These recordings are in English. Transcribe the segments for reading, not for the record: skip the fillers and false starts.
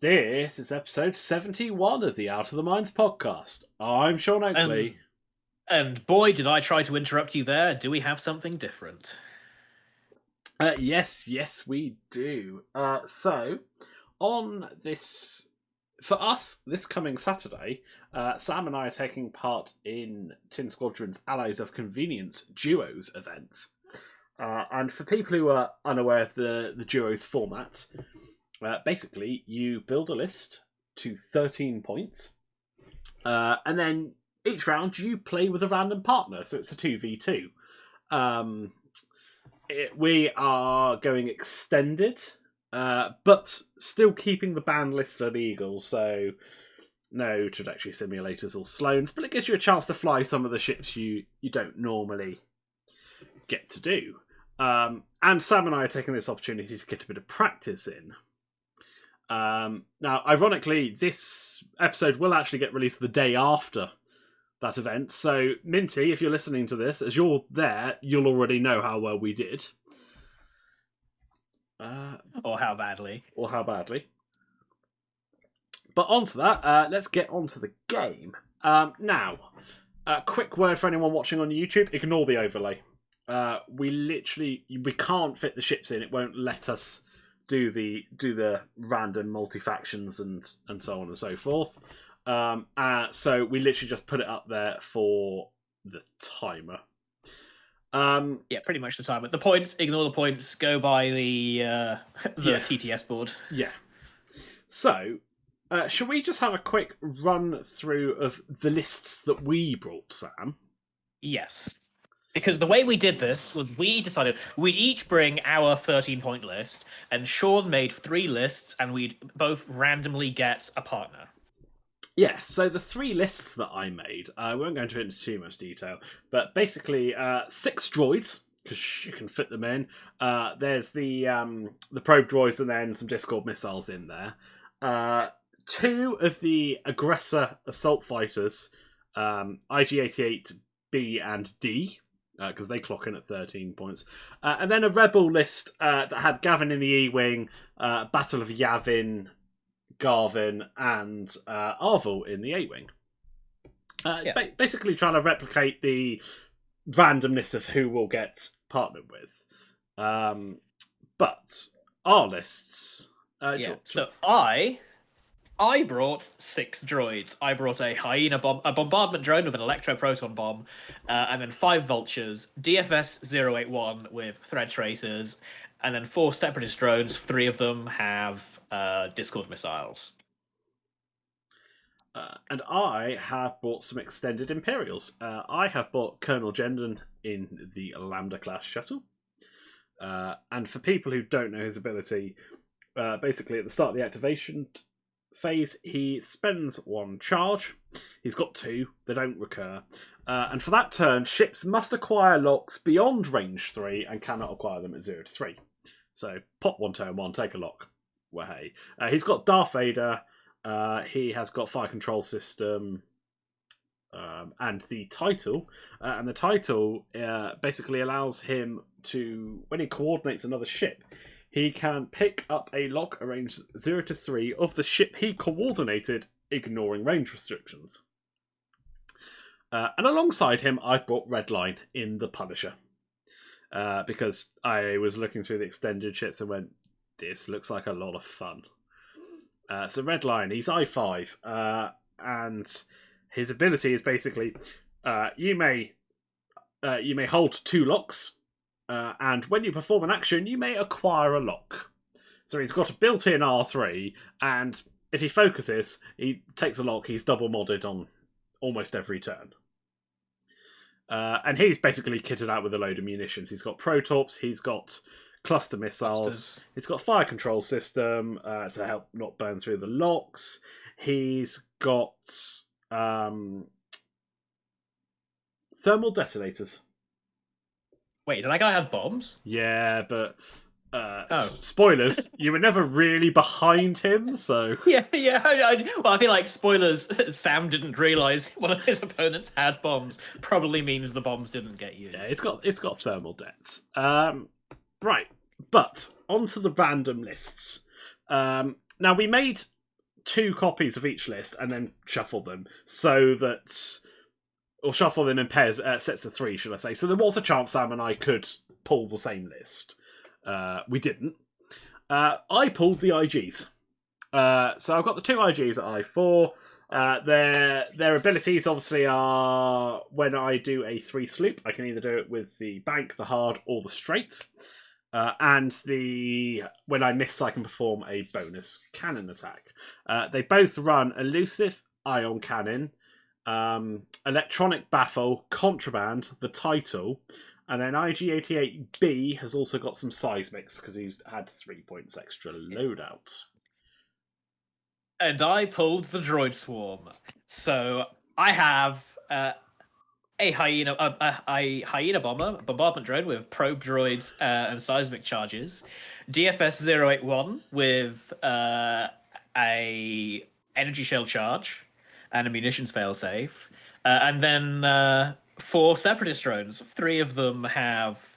This is episode 71 of the Out of the Minds podcast. I'm Sean Oakley. And boy, did I try to interrupt you there. Do we have something different? Yes, we do. So, on this, for us, this coming Saturday, Sam and I are taking part in Tin Squadron's Allies of Convenience Duos event. And for people who are unaware of the Duos format, basically, you build a list to 13 points, and then each round you play with a random partner, so it's a 2v2. We are going extended, but still keeping the banned list illegal, so no trajectory simulators or Sloans, but it gives you a chance to fly some of the ships you don't normally get to do. And Sam and I are taking this opportunity to get a bit of practice in. Now, ironically, this episode will actually get released the day after that event. So, Minty, if you're listening to this, as you're there, you'll already know how well we did. Or how badly. But onto that, let's get onto the game. Now, a quick word for anyone watching on YouTube, ignore the overlay. We can't fit the ships in. It won't let us do the random multi-factions and so on and so forth. So we literally just put it up there for the timer. Yeah, pretty much the timer. The points, ignore the points, go by the TTS board. Yeah. So, shall we just have a quick run through of the lists that we brought, Sam? Yes. Because the way we did this was we decided we'd each bring our 13-point list, and Sean made 3 lists, and we'd both randomly get a partner. Yeah, so the 3 lists that I made, I won't go into it into too much detail, but basically 6 droids, because you can fit them in. There's the probe droids and then some Discord missiles in there. 2 of the aggressor assault fighters, IG-88B and D, because they clock in at 13 points. And then a rebel list that had Gavin in the E-Wing, Battle of Yavin, Garvin, and Arvel in the A-Wing. Basically trying to replicate the randomness of who we'll get partnered with. But our lists... So I brought 6 droids. I brought a hyena bomb, a bombardment drone with an Electro-Proton Bomb, and then 5 vultures, DFS-081 with thread tracers, and then 4 separatist drones. 3 of them have Discord missiles. And I have bought some extended Imperials. I have bought Colonel Jendon in the Lambda class shuttle. And for people who don't know his ability, basically at the start of the activation phase, he spends 1 charge. He's got 2, they don't recur. And for that turn, ships must acquire locks beyond range 3 and cannot acquire them at 0 to 3. So pop 1 turn 1, take a lock. Wahey. He's got Darth Vader, he has got Fire Control System, and the title. And the title basically allows him to, when he coordinates another ship, he can pick up a lock at range 0 to 3 of the ship he coordinated, ignoring range restrictions. And alongside him, I've brought Redline in the Punisher. Because I was looking through the extended ships and went, this looks like a lot of fun. So Redline, he's I5, and his ability is basically you may hold 2 locks, and when you perform an action, you may acquire a lock. So he's got a built-in R3, and if he focuses, he takes a lock. He's double modded on almost every turn. And he's basically kitted out with a load of munitions. He's got protorps, he's got cluster missiles, he's got fire control system to help not burn through the locks. He's got thermal detonators. Wait, did that guy have bombs? Yeah, but spoilers, you were never really behind him, so... Yeah. I feel like spoilers, Sam didn't realise one of his opponents had bombs. Probably means the bombs didn't get used. Yeah, it's got thermal dets. Right, but onto the random lists. Now, we made 2 copies of each list and then shuffle them so that, or shuffle them in pairs, sets of 3, should I say. So there was a chance Sam and I could pull the same list. We didn't. I pulled the IGs. So I've got the 2 IGs at I4. Their abilities obviously are, when I do a 3 sloop, I can either do it with the bank, the hard, or the straight. And when I miss, I can perform a bonus cannon attack. They both run elusive ion cannon, electronic baffle, contraband, the title, and then IG-88B has also got some seismics because he's had 3 points extra loadout. And I pulled the droid swarm. So I have a hyena bomber, a bombardment drone with probe droids and seismic charges, DFS 081 with a energy shell charge and a munitions failsafe, and then 4 separatist drones. 3 of them have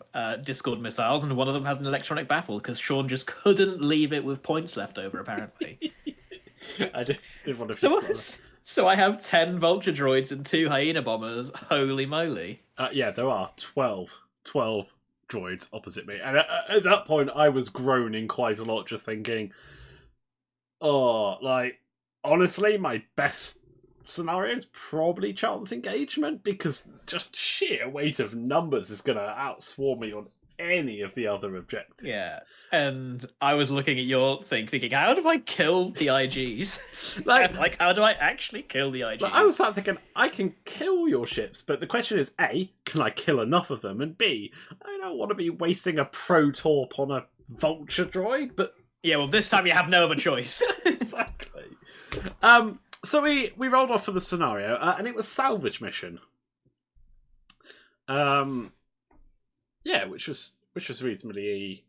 Discord missiles, and 1 of them has an electronic baffle because Sean just couldn't leave it with points left over, apparently. I didn't want to. So I have 10 vulture droids and 2 hyena bombers. Holy moly! Yeah, there are 12 droids opposite me, and at that point, I was groaning quite a lot, just thinking, "Oh, like honestly, my best scenario is probably chance engagement because just sheer weight of numbers is going to outswarm me on any of the other objectives." Yeah, and I was looking at your thing, thinking, how do I kill the IGs? like, how do I actually kill the IGs? I was thinking, I can kill your ships, but the question is, A, can I kill enough of them? And B, I don't want to be wasting a Pro-Torp on a Vulture droid, but... Yeah, well, this time you have no other choice. Exactly. So we rolled off for the scenario, and it was salvage mission. Yeah, which was reasonably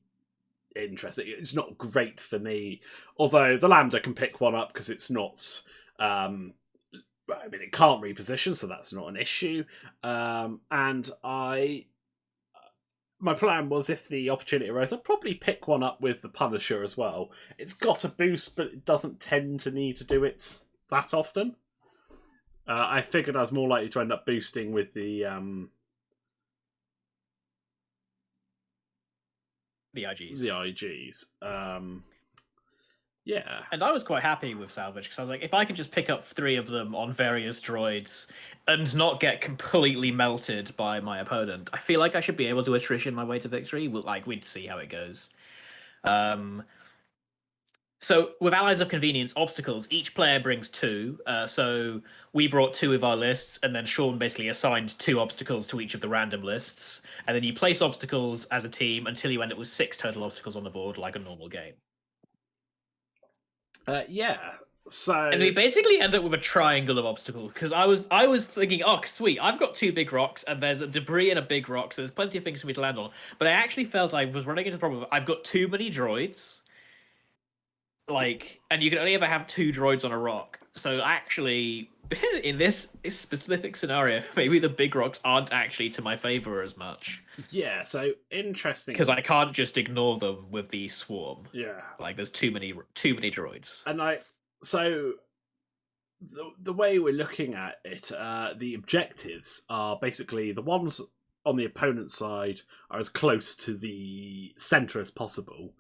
interesting. It's not great for me, although the Lambda can pick one up because it's not. I mean, it can't reposition, so that's not an issue. And my plan was, if the opportunity arose, I'd probably pick one up with the Punisher as well. It's got a boost, but it doesn't tend to need to do it that often. I figured I was more likely to end up boosting with the IGs. The IGs. Yeah. And I was quite happy with salvage because I was like, if I could just pick up 3 of them on various droids and not get completely melted by my opponent, I feel like I should be able to attrition my way to victory. We'd see how it goes. So with Allies of Convenience obstacles, each player brings 2. So we brought 2 of our lists, and then Sean basically assigned 2 obstacles to each of the random lists. And then you place obstacles as a team until you end up with 6 total obstacles on the board, like a normal game. Yeah. So and we basically end up with a triangle of obstacles because I was thinking, oh sweet, I've got 2 big rocks and there's a debris and a big rock, so there's plenty of things for me to land on. But I actually felt I was running into the problem of I've got too many droids. And you can only ever have 2 droids on a rock. So actually, in this specific scenario, maybe the big rocks aren't actually to my favor as much. Yeah, so interesting. Because I can't just ignore them with the swarm. Yeah. There's too many droids. And so the way we're looking at it, the objectives are basically the ones on the opponent's side are as close to the center as possible.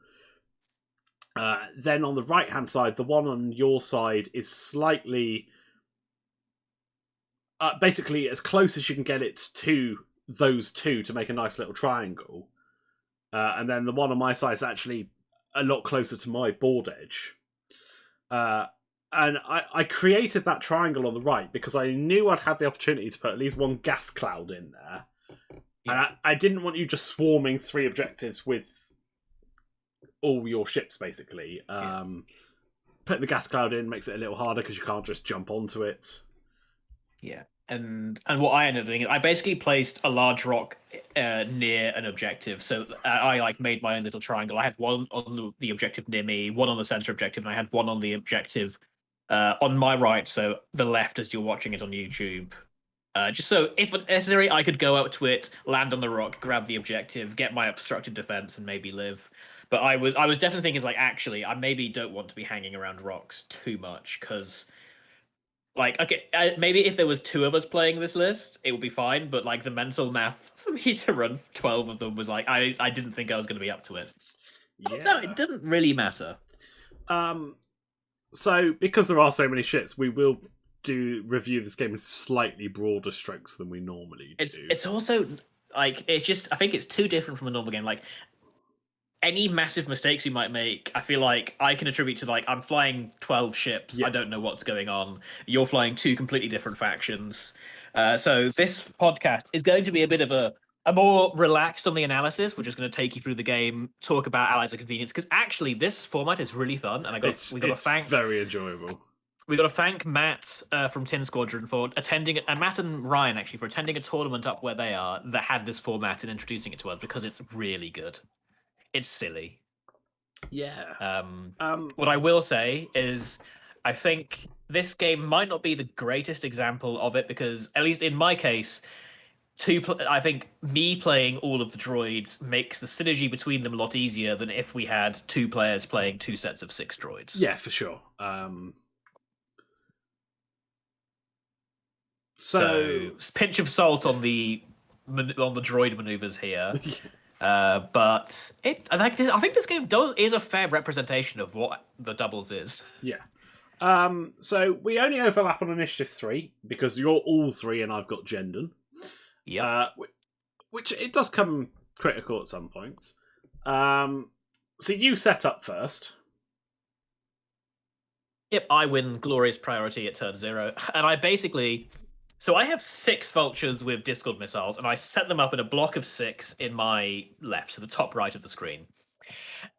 Then on the right-hand side, the one on your side is slightly... basically as close as you can get it to those 2 to make a nice little triangle. And then the one on my side is actually a lot closer to my board edge. And I created that triangle on the right because I knew I'd have the opportunity to put at least 1 gas cloud in there. Yeah. And I didn't want you just swarming 3 objectives with all your ships, basically. Putting the gas cloud in makes it a little harder because you can't just jump onto it. Yeah. And what I ended up doing is I basically placed a large rock near an objective. So I made my own little triangle. I had 1 on the objective near me, 1 on the center objective, and I had 1 on the objective on my right, so the left as you're watching it on YouTube. Just so, if necessary, I could go up to it, land on the rock, grab the objective, get my obstructed defense, and maybe live. But I was definitely thinking, like, actually, I maybe don't want to be hanging around rocks too much because, like, okay, maybe if there was two of us playing this list, it would be fine. But like the mental math for me to run 12 of them was like, I didn't think I was going to be up to it. So it doesn't really matter. So because there are so many ships, we will review this game with slightly broader strokes than we normally do. It's also like it's just I think it's too different from a normal game. Like any massive mistakes you might make, I feel like I can attribute to like I'm flying 12 ships. Yeah. I don't know what's going on. You're flying two completely different factions. So this podcast is going to be a bit of a more relaxed on the analysis. We're just going to take you through the game, talk about allies of convenience, because actually this format is really fun, and we got to thank very enjoyable. We got to thank Matt from Tin Squadron for attending, and Matt and Ryan actually for attending a tournament up where they are that had this format and introducing it to us because it's really good. It's silly. Yeah. What I will say is, I think this game might not be the greatest example of it because, at least in my case, I think me playing all of the droids makes the synergy between them a lot easier than if we had two players playing two sets of 6 droids. Yeah, for sure. So pinch of salt on the droid maneuvers here. But I think this game is a fair representation of what the doubles is. Yeah. So we only overlap on initiative 3 because you're all 3 and I've got Jendon. Yeah. Which it does come critical at some points. So you set up first. Yep, I win glorious priority at turn 0, and I basically. So I have 6 vultures with Discord missiles, and I set them up in a block of 6 in my left, so the top right of the screen.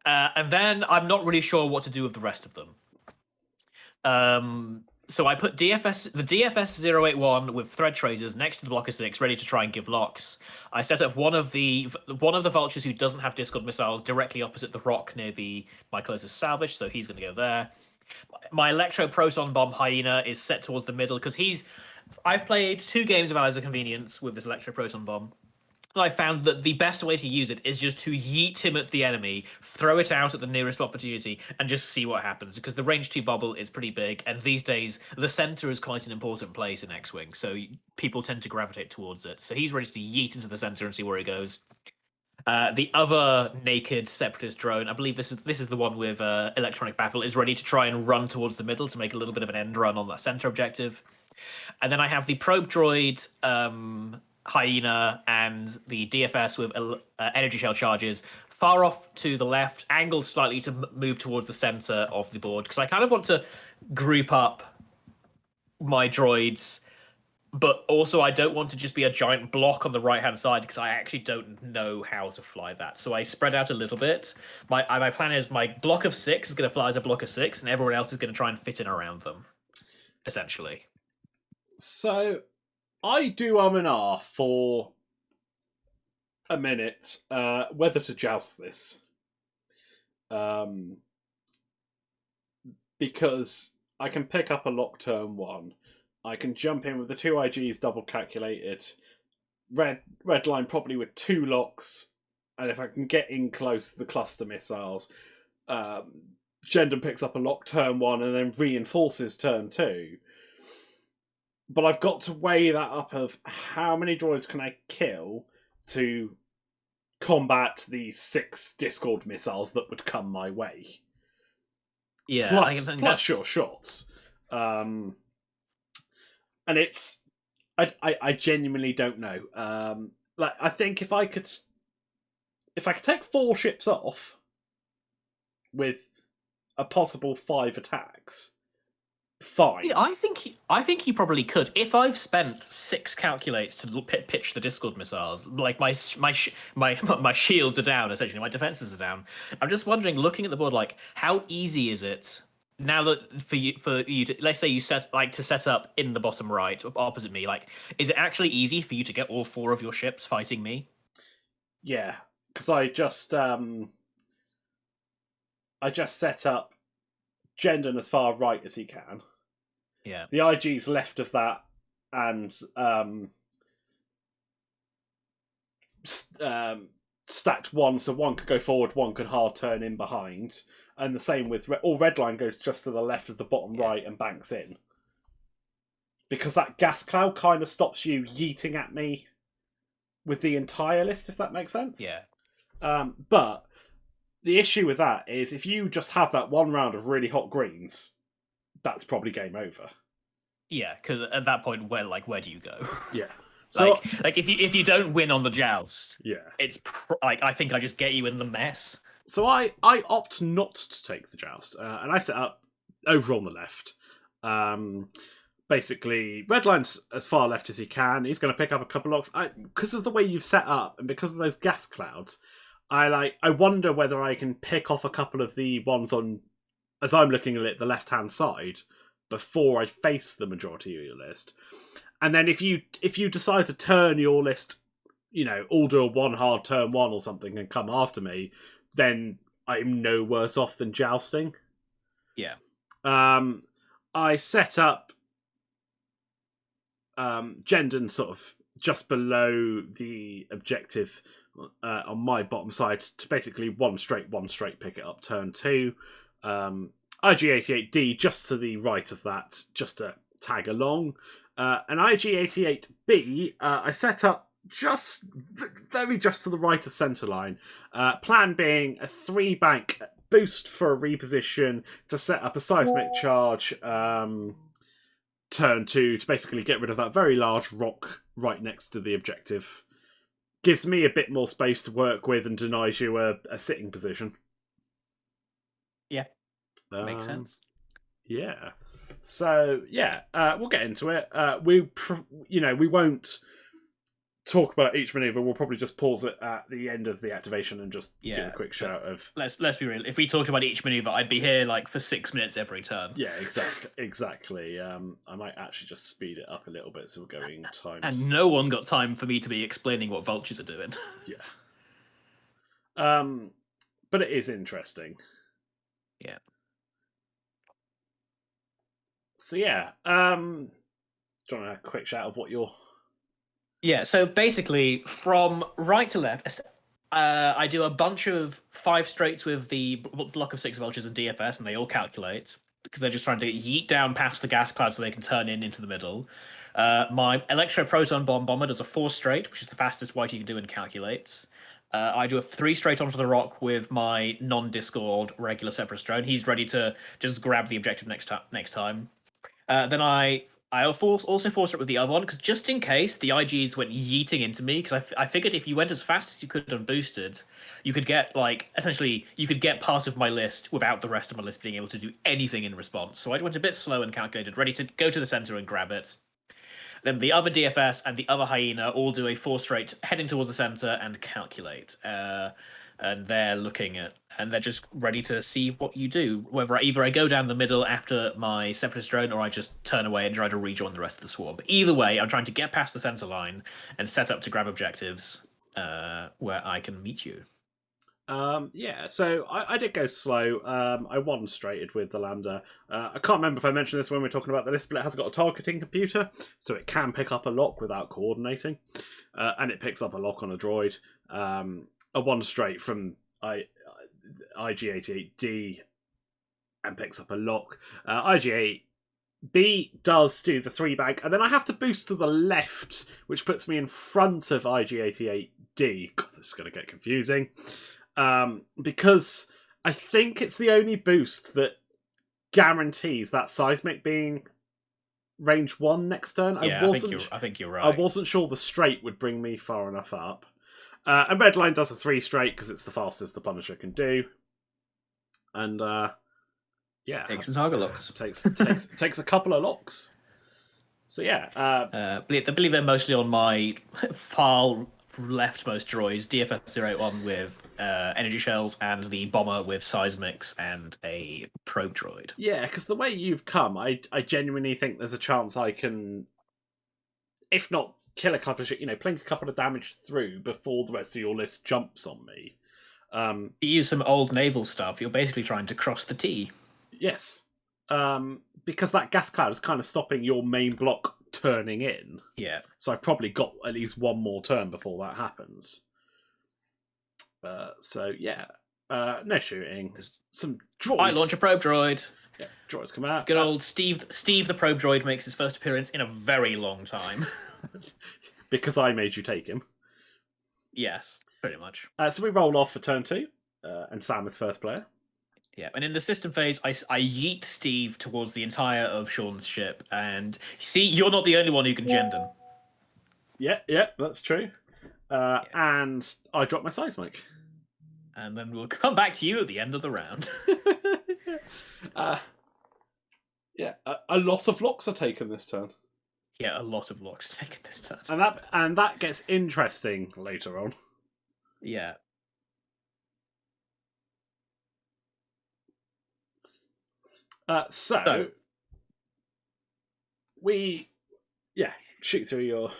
And then I'm not really sure what to do with the rest of them. So I put the DFS 081 with thread traders next to the block of 6, ready to try and give locks. I set up one of the vultures who doesn't have Discord missiles directly opposite the rock near my closest salvage, so he's going to go there. My Electro-Proton Bomb Hyena is set towards the middle because I've played 2 games of Allies of Convenience with this Electro-Proton Bomb. And I found that the best way to use it is just to yeet him at the enemy, throw it out at the nearest opportunity, and just see what happens. Because the range 2 bubble is pretty big, and these days the center is quite an important place in X-Wing, so people tend to gravitate towards it. So he's ready to yeet into the center and see where he goes. The other naked separatist drone, I believe this is the one with electronic baffle, is ready to try and run towards the middle to make a little bit of an end run on that center objective. And then I have the probe droid, Hyena, and the DFS with energy shell charges far off to the left, angled slightly to move towards the center of the board, because I kind of want to group up my droids, but also I don't want to just be a giant block on the right-hand side because I actually don't know how to fly that. So I spread out a little bit. My plan is my block of 6 is going to fly as a block of 6, and everyone else is going to try and fit in around them, essentially. So I do and ah for a minute whether to joust this. Because I can pick up a lock turn 1. I can jump in with the 2 IGs double calculated. Red line probably with 2 locks. And if I can get in close to the cluster missiles, Jendon picks up a lock turn 1 and then reinforces turn 2. But I've got to weigh that up of how many droids can I kill to combat the 6 Discord missiles that would come my way. Yeah, plus short shots. And it's... I genuinely don't know. I think if I could take 4 ships off with a possible 5 attacks, fine. Yeah, I think he probably could. If I've spent 6 calculates to pitch the Discord missiles, like my shields are down, essentially my defenses are down. I'm just wondering, looking at the board, like how easy is it now that for you to, let's say you set up in the bottom right opposite me, like is it actually easy for you to get all 4 of your ships fighting me? Yeah, because I just set up Jendon as far right as he can. Yeah. The IG's left of that, and stacked one, so one could go forward, one could hard turn in behind, and the same with red line goes just to the left of the bottom right and banks in. Because that gas cloud kind of stops you yeeting at me with the entire list, if that makes sense. Yeah. But the issue with that is if you just have that one round of really hot greens, that's probably game over. Yeah, because at that point, where do you go? Yeah. So, if you don't win on the joust, yeah, it's I think I just get you in the mess. So I opt not to take the joust, and I set up over on the left. Basically, red line's as far left as he can. He's going to pick up a couple locks. Because of the way you've set up, and because of those gas clouds, I wonder whether I can pick off a couple of the ones on, as I'm looking at it, the left-hand side, before I face the majority of your list. And then if you decide to turn your list, all do a one hard turn one or something and come after me, then I'm no worse off than jousting. Yeah. I set up Jendon sort of just below the objective on my bottom side to basically one straight pick it up turn 2. IG-88D just to the right of that, just to tag along. And IG-88B, I set up just to the right of centre line. Plan being a 3-bank boost for a reposition to set up a seismic charge turn 2 to basically get rid of that very large rock right next to the objective. Gives me a bit more space to work with and denies you a sitting position. Yeah. Makes sense. Yeah. So yeah, we'll get into it. We won't talk about each maneuver. We'll probably just pause it at the end of the activation and just give a quick shout of. Let's be real. If we talked about each maneuver, I'd be here for 6 minutes every turn. Yeah, exactly. I might actually just speed it up a little bit so we're going times. And no one got time for me to be explaining what vultures are doing. Yeah. But it is interesting. Yeah. So yeah, do you want a quick shout of what you're... Yeah, so basically, from right to left, I do a bunch of 5 straights with the block of 6 vultures and DFS, and they all calculate, because they're just trying to yeet down past the gas cloud so they can turn into the middle. My Electro-Proton Bomb bomber does a 4 straight, which is the fastest white you can do and calculates. I do a 3 straight onto the rock with my non-Discord regular Separatist drone. He's ready to just grab the objective next time. Then I also forced it with the other one, because just in case the IGs went yeeting into me, because I figured if you went as fast as you could unboosted, you could get, essentially, you could get part of my list without the rest of my list being able to do anything in response. So I went a bit slow and calculated, ready to go to the center and grab it. Then the other DFS and the other hyena all do a 4 straight, heading towards the center and calculate. And they're looking at, and they're just ready to see what you do. Whether either I go down the middle after my Separatist drone, or I just turn away and try to rejoin the rest of the swarm. But either way, I'm trying to get past the center line and set up to grab objectives where I can meet you. Yeah, so I did go slow. I one straighted with the Lambda. I can't remember if I mentioned this when we were talking about the list, but it has got a targeting computer, so it can pick up a lock without coordinating. And it picks up a lock on a droid. A one straight from IG-88D and picks up a lock. IG-8B does do the 3-bank, and then I have to boost to the left, which puts me in front of IG-88D. God, this is going to get confusing. Because I think it's the only boost that guarantees that seismic being range 1 next turn. Yeah, I think you're right. I wasn't sure the straight would bring me far enough up. And red line does a 3 straight because it's the fastest the Punisher can do. And yeah, takes some target locks. Takes a couple of locks. So yeah, I believe they're mostly on my far leftmost droids, DFS-081 with energy shells, and the bomber with seismics and a probe droid. Yeah, because the way you've come, I genuinely think there's a chance I can, if not kill a couple of plink a couple of damage through before the rest of your list jumps on me. You use some old naval stuff, you're basically trying to cross the T. Yes. Because that gas cloud is kind of stopping your main block turning in. Yeah. So I've probably got at least one more turn before that happens. So yeah, no shooting. Some droids. I launch a probe droid. Yeah, droids come out. Good old Steve the probe droid makes his first appearance in a very long time. Because I made you take him. Yes, pretty much. So we roll off for turn 2, and Sam is first player. Yeah, and in the system phase, I yeet Steve towards the entire of Sean's ship, and see, you're not the only one who can Jendon. Yeah, that's true. And I drop my seismic. And then we'll come back to you at the end of the round. Yeah, a lot of locks are taken this turn. Yeah, a lot of locks taken this turn. And that gets interesting later on. Yeah. So we shoot through your.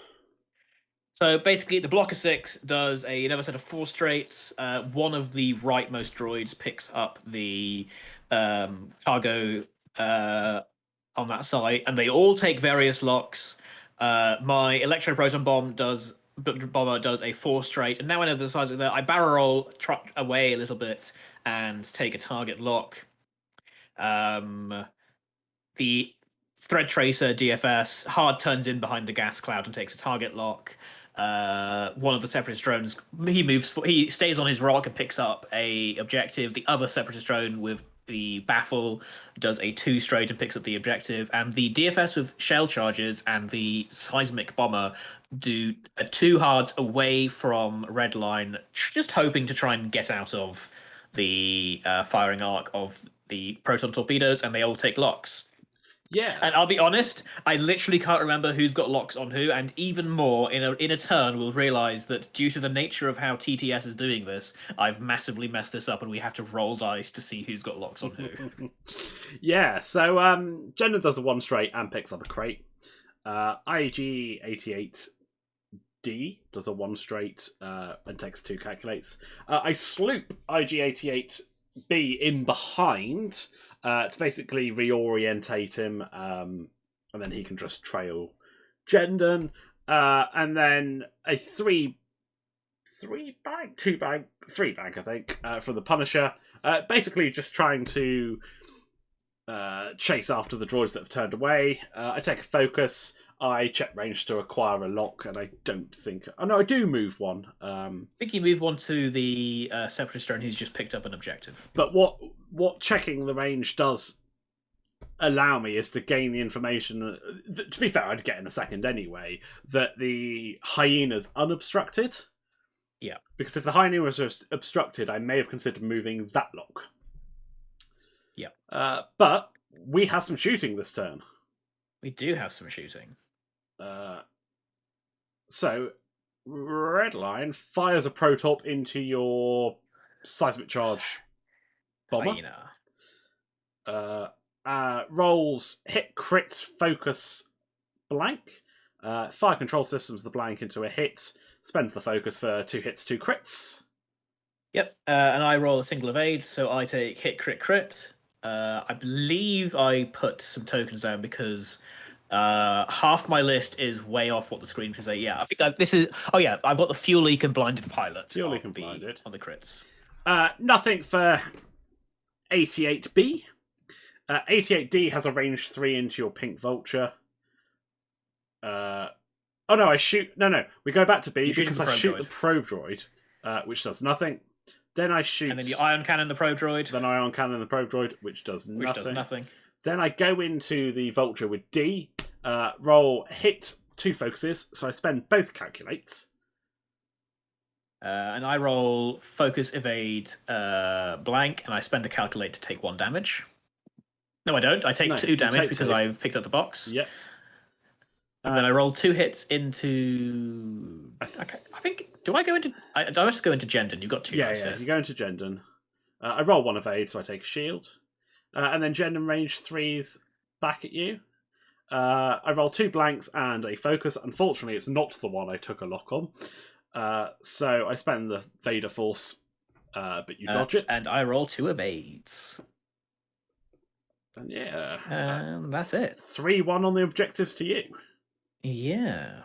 So basically, the block of 6 does another set of 4 straights. One of the rightmost droids picks up the cargo on that side, and they all take various locks. My Electro-Proton Bomber does a 4 straight, and now I know the size of that. I barrel roll, trot away a little bit, and take a target lock. The Thread Tracer DFS hard turns in behind the gas cloud and takes a target lock. One of the Separatist drones, he stays on his rock and picks up a objective. The other Separatist drone with the baffle does a 2 straight and picks up the objective. And the DFS with shell charges and the seismic bomber do 2 hards away from red line, just hoping to try and get out of the firing arc of the proton torpedoes, and they all take locks. Yeah, and I'll be honest, I literally can't remember who's got locks on who, and even more in a turn, we'll realize that due to the nature of how TTS is doing this, I've massively messed this up, and we have to roll dice to see who's got locks on who. Yeah, so Jenna does a 1 straight and picks up a crate. IG-88D does a 1 straight and takes 2 calculates. I sloop IG-88B in behind to basically reorientate him, and then he can just trail Jendon. And then a 3 bank, I think, for the Punisher. Basically just trying to chase after the droids that have turned away. I take a focus. I check range to acquire a lock, and I don't think... Oh, no, I do move 1. I think you move 1 to the Separatist drone who's just picked up an objective. But what checking the range does allow me is to gain the information... To be fair, I'd get in a second anyway, that the hyena's unobstructed. Yeah. Because if the hyena was obstructed, I may have considered moving that lock. Yeah. But we have some shooting this turn. We do have some shooting. So, Redline fires a protop into your seismic charge bomber. Rolls hit, crit, focus, blank. Fire control systems the blank into a hit. Spends the focus for 2 hits, 2 crits. Yep, and I roll a single evade, so I take hit, crit, crit. I believe I put some tokens down because half my list is way off what the screen can say. Yeah, I think this is... Oh yeah, I've got the fuel leak and blinded pilot. Fuel leak and blinded. On the crits. Nothing for 88B. 88D has a range 3 into your pink vulture. Oh no, I shoot... No, we go back to B because I shoot the probe droid, which does nothing. Then I shoot... And then you ion cannon the probe droid. Then I ion cannon the probe droid, which does nothing. Which does nothing. Then I go into the vulture with D, roll hit 2 focuses, so I spend both calculates. And I roll focus, evade, blank, and I spend a calculate to take 1 damage. No, I don't. I take 2 damage because I've picked up the box. Yep. And then I roll 2 hits into... I think... Do I go into... I have to go into Jendon. You've got 2 dice here. You go into Jendon. I roll 1 evade, so I take a shield. And then Jendon range 3's back at you. I roll 2 blanks and a focus. Unfortunately, it's not the one I took a lock on. So I spend the Vader Force, but you dodge it. And I roll 2 evades. And yeah. And that's it. 3-1 on the objectives to you. Yeah.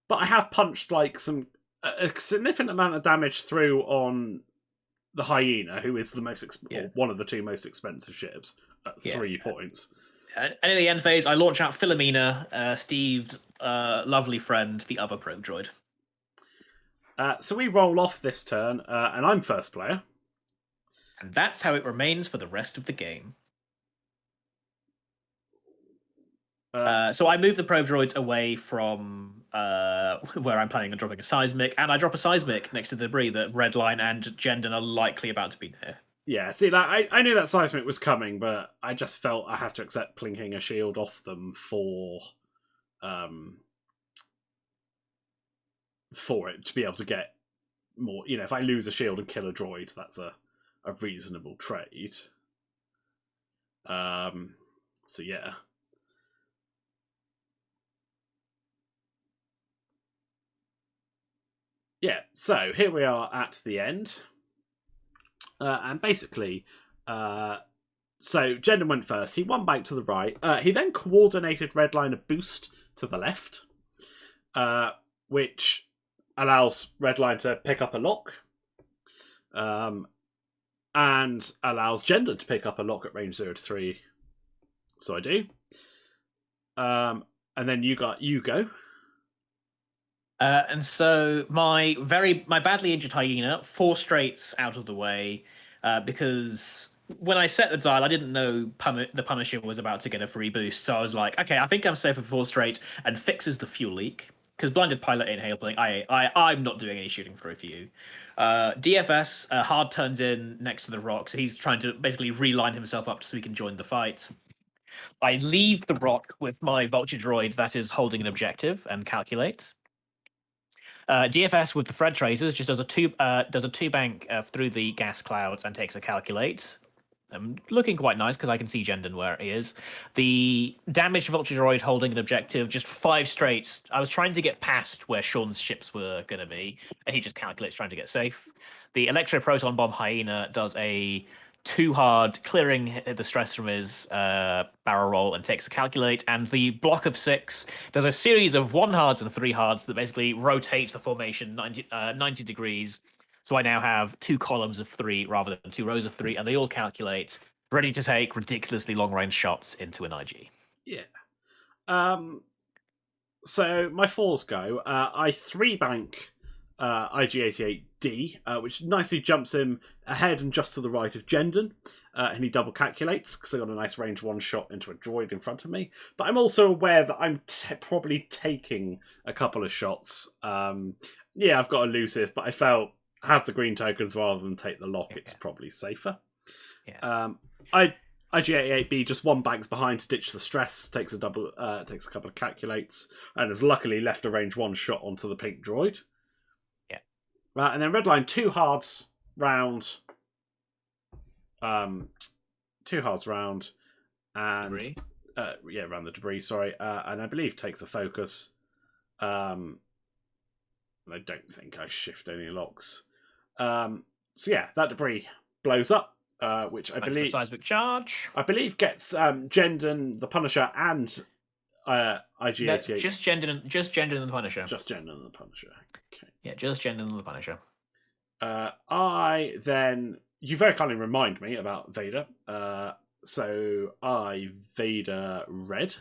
But I have punched like some a significant amount of damage through on the hyena, who is the most or one of the two most expensive ships at 3 points. And in the end phase, I launch out Philomena, Steve's lovely friend, the other probe droid. So we roll off this turn, and I'm first player. And that's how it remains for the rest of the game. So I move the probe droids away from where I'm planning on dropping a seismic, and I drop a seismic next to the debris that Redline and Jendon are likely about to be near. Yeah, see, like, I knew that seismic was coming, but I just felt I have to accept plinking a shield off them for it to be able to get more. You know, if I lose a shield and kill a droid, that's a reasonable trade. So yeah. Yeah, so here we are at the end. And basically, so Jendon went first. He won back to the right. He then coordinated Redline a boost to the left, which allows Redline to pick up a lock, and allows Jendon to pick up a lock at range 0 to 3. So I do. And then you go. And so my badly injured hyena 4 straights out of the way, because when I set the dial, I didn't know the Punisher was about to get a free boost. So I was like, okay, I think I'm safe for 4 straight, and fixes the fuel leak. Because blinded pilot ain't helping. I'm not doing any shooting through for you. DFS hard turns in next to the rock, so he's trying to basically reline himself up so he can join the fight. I leave the rock with my vulture droid that is holding an objective and calculate. DFS with the thread tracers just does a two bank through the gas clouds and takes a calculate. Looking quite nice because I can see Jendon where he is. The damaged vulture droid holding an objective, just 5 straights. I was trying to get past where Sean's ships were going to be, and he just calculates trying to get safe. The Electro-Proton Bomb hyena does a 2 hard, clearing the stress from his barrel roll and takes a calculate, and the block of 6 does a series of 1 hards and 3 hards that basically rotate the formation 90 degrees. So I now have 2 columns of 3 rather than 2 rows of 3, and they all calculate, ready to take ridiculously long-range shots into an IG. Yeah. So my 4s go. I 3-bank IG-88D, which nicely jumps him ahead and just to the right of Jendon, and he double calculates because I got a nice range 1 shot into a droid in front of me. But I'm also aware that I'm probably taking a couple of shots. Yeah, I've got elusive, but I felt have the green tokens rather than take the lock. It's probably safer. Yeah. IG-88B just 1 banks behind to ditch the stress, takes a couple of calculates, and has luckily left a range 1 shot onto the pink droid. And then Redline 2 hards round. 2 hards round, and Debris. Around the debris. Sorry, and I believe takes a focus. I don't think I shift any locks. So yeah, that debris blows up, which I believe the seismic charge. I believe gets Jendon, the Punisher, and IG-88. No, just Jendon and the Punisher. Just Jendon and the Punisher. Okay. Yeah, just Jendon and the Punisher. You very kindly remind me about Vader. So I Vader Red,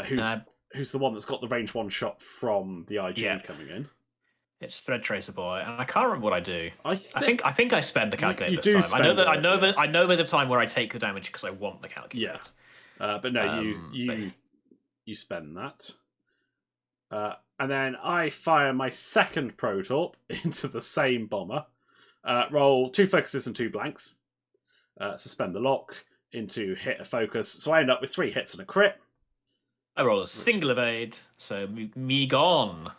who's the one that's got the range 1 shot from the IG coming in. It's Thread Tracer Boy, and I can't remember what I do. I think I spend the calculator you this time. I know there's a time where I take the damage because I want the calculator. Yeah, but no, you spend that. And then I fire my 2nd Protorp into the same bomber. Roll 2 focuses and 2 blanks. Suspend the lock into hit a focus. So I end up with 3 hits and a crit. I roll a single evade, so me gone.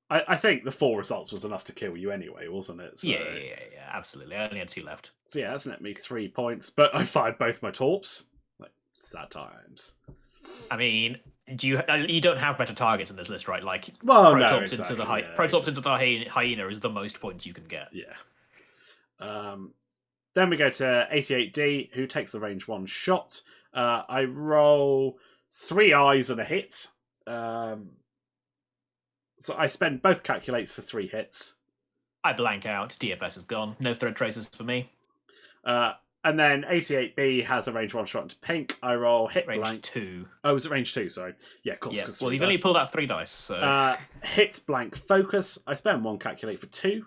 I think the 4 results was enough to kill you anyway, wasn't it? So, yeah, absolutely. I only had 2 left. So yeah, that's net me 3 points. But I fired both my torps. Like, sad times. I mean, you don't have better targets in this list, right? Like, Protorps into the hyena is the most points you can get. Yeah. Then we go to 88D, who takes the range 1 shot. I roll 3 eyes and a hit. So I spend both calculates for 3 hits. I blank out. DFS is gone. No thread tracers for me. And then 88B has a range 1 shot into pink. I roll hit range blank. 2. Oh, was it range 2? Sorry. Yeah, of course. Yeah. Well, you've only pulled out 3 dice, so. Hit blank focus. I spend 1 calculate for 2.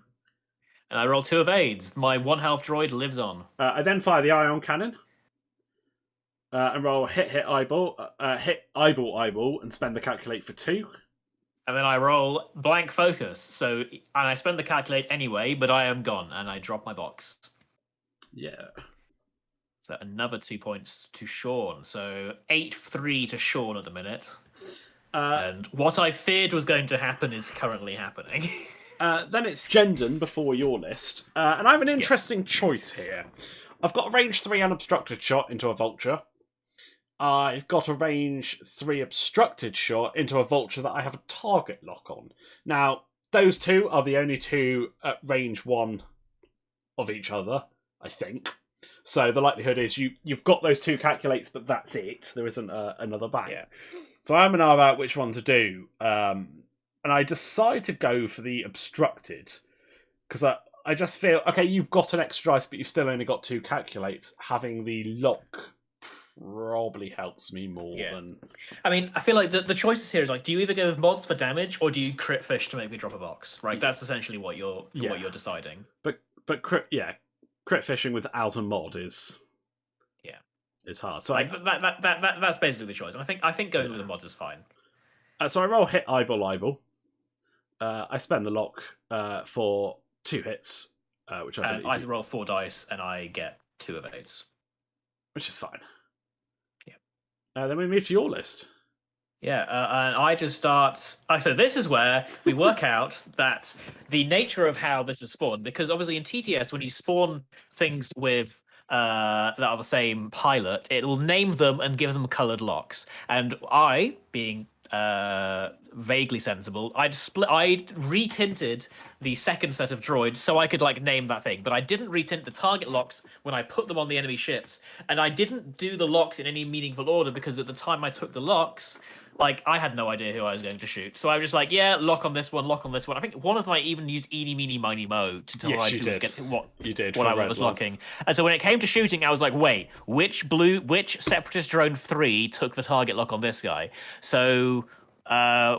And I roll 2 evades. My 1 health droid lives on. I then fire the ion cannon. And roll hit eyeball. Hit eyeball, and spend the calculate for 2. And then I roll blank focus. And I spend the calculate anyway, but I am gone, and I drop my box. Yeah. So another 2 points to Sean. So 8-3 to Sean at the minute. And what I feared was going to happen is currently happening. Then it's Jendon before your list. And I have an interesting choice here. I've got a range 3 unobstructed shot into a vulture. I've got a range 3 obstructed shot into a vulture that I have a target lock on. Now, those two are the only two at range 1 of each other, I think. So the likelihood is you've got those 2 calculates, but that's it. There isn't another bang. Yeah. So I'm going to know about which one to do. And I decide to go for the obstructed. Because I just feel, okay, you've got an extra dice, but you've still only got 2 calculates. Having the lock probably helps me more than... I mean, I feel like the choices here is like, do you either go with mods for damage, or do you crit fish to make me drop a box? Right, that's essentially what you're deciding. But crit fishing without a mod is hard. So like, that's basically the choice. And I think going with the mods is fine. So I roll hit eyeball. I spend the lock for 2 hits, which I roll 4 dice and I get 2 evades, which is fine. Then we move to your list. Yeah, and I just start... So this is where we work out that the nature of how this is spawned, because obviously in TTS, when you spawn things with that are the same pilot, it will name them and give them coloured locks. And I, being vaguely sensible, I retinted the second set of droids so I could like name that thing, but I didn't retint the target locks when I put them on the enemy ships, and I didn't do the locks in any meaningful order because at the time I took the locks, like I had no idea who I was going to shoot. So I was just like, yeah, lock on this one, lock on this one. I think one of them I even used eeny meeny miny mo to decide what I was locking. And so when it came to shooting, I was like, wait, which separatist drone 3 took the target lock on this guy? So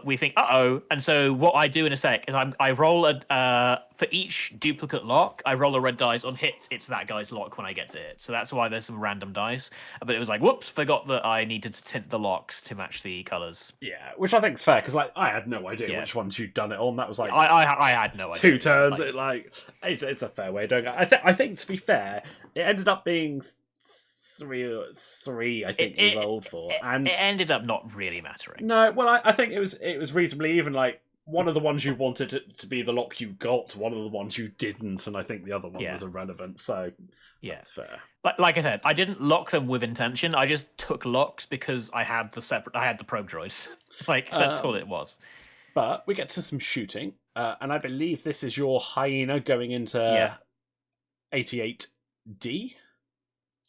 we think, and so what I do in a sec is I roll for each duplicate lock, I roll a red dice. On hits, it's that guy's lock when I get to it. So that's why there's some random dice. But it was like, whoops, forgot that I needed to tint the locks to match the colours. Yeah, which I think is fair, because like I had no idea which ones you'd done it on. That was like I had no idea. 2 turns. It's a fair way of doing it. I think to be fair, it ended up being 3, I think we rolled for, and it ended up not really mattering. No, well, I think it was reasonably even. Like one of the ones you wanted it to be the lock you got, one of the ones you didn't, and I think the other one was irrelevant. So that's fair. Like I said, I didn't lock them with intention. I just took locks because I had the probe droids. Like that's all it was. But we get to some shooting, and I believe this is your hyena going into 88D.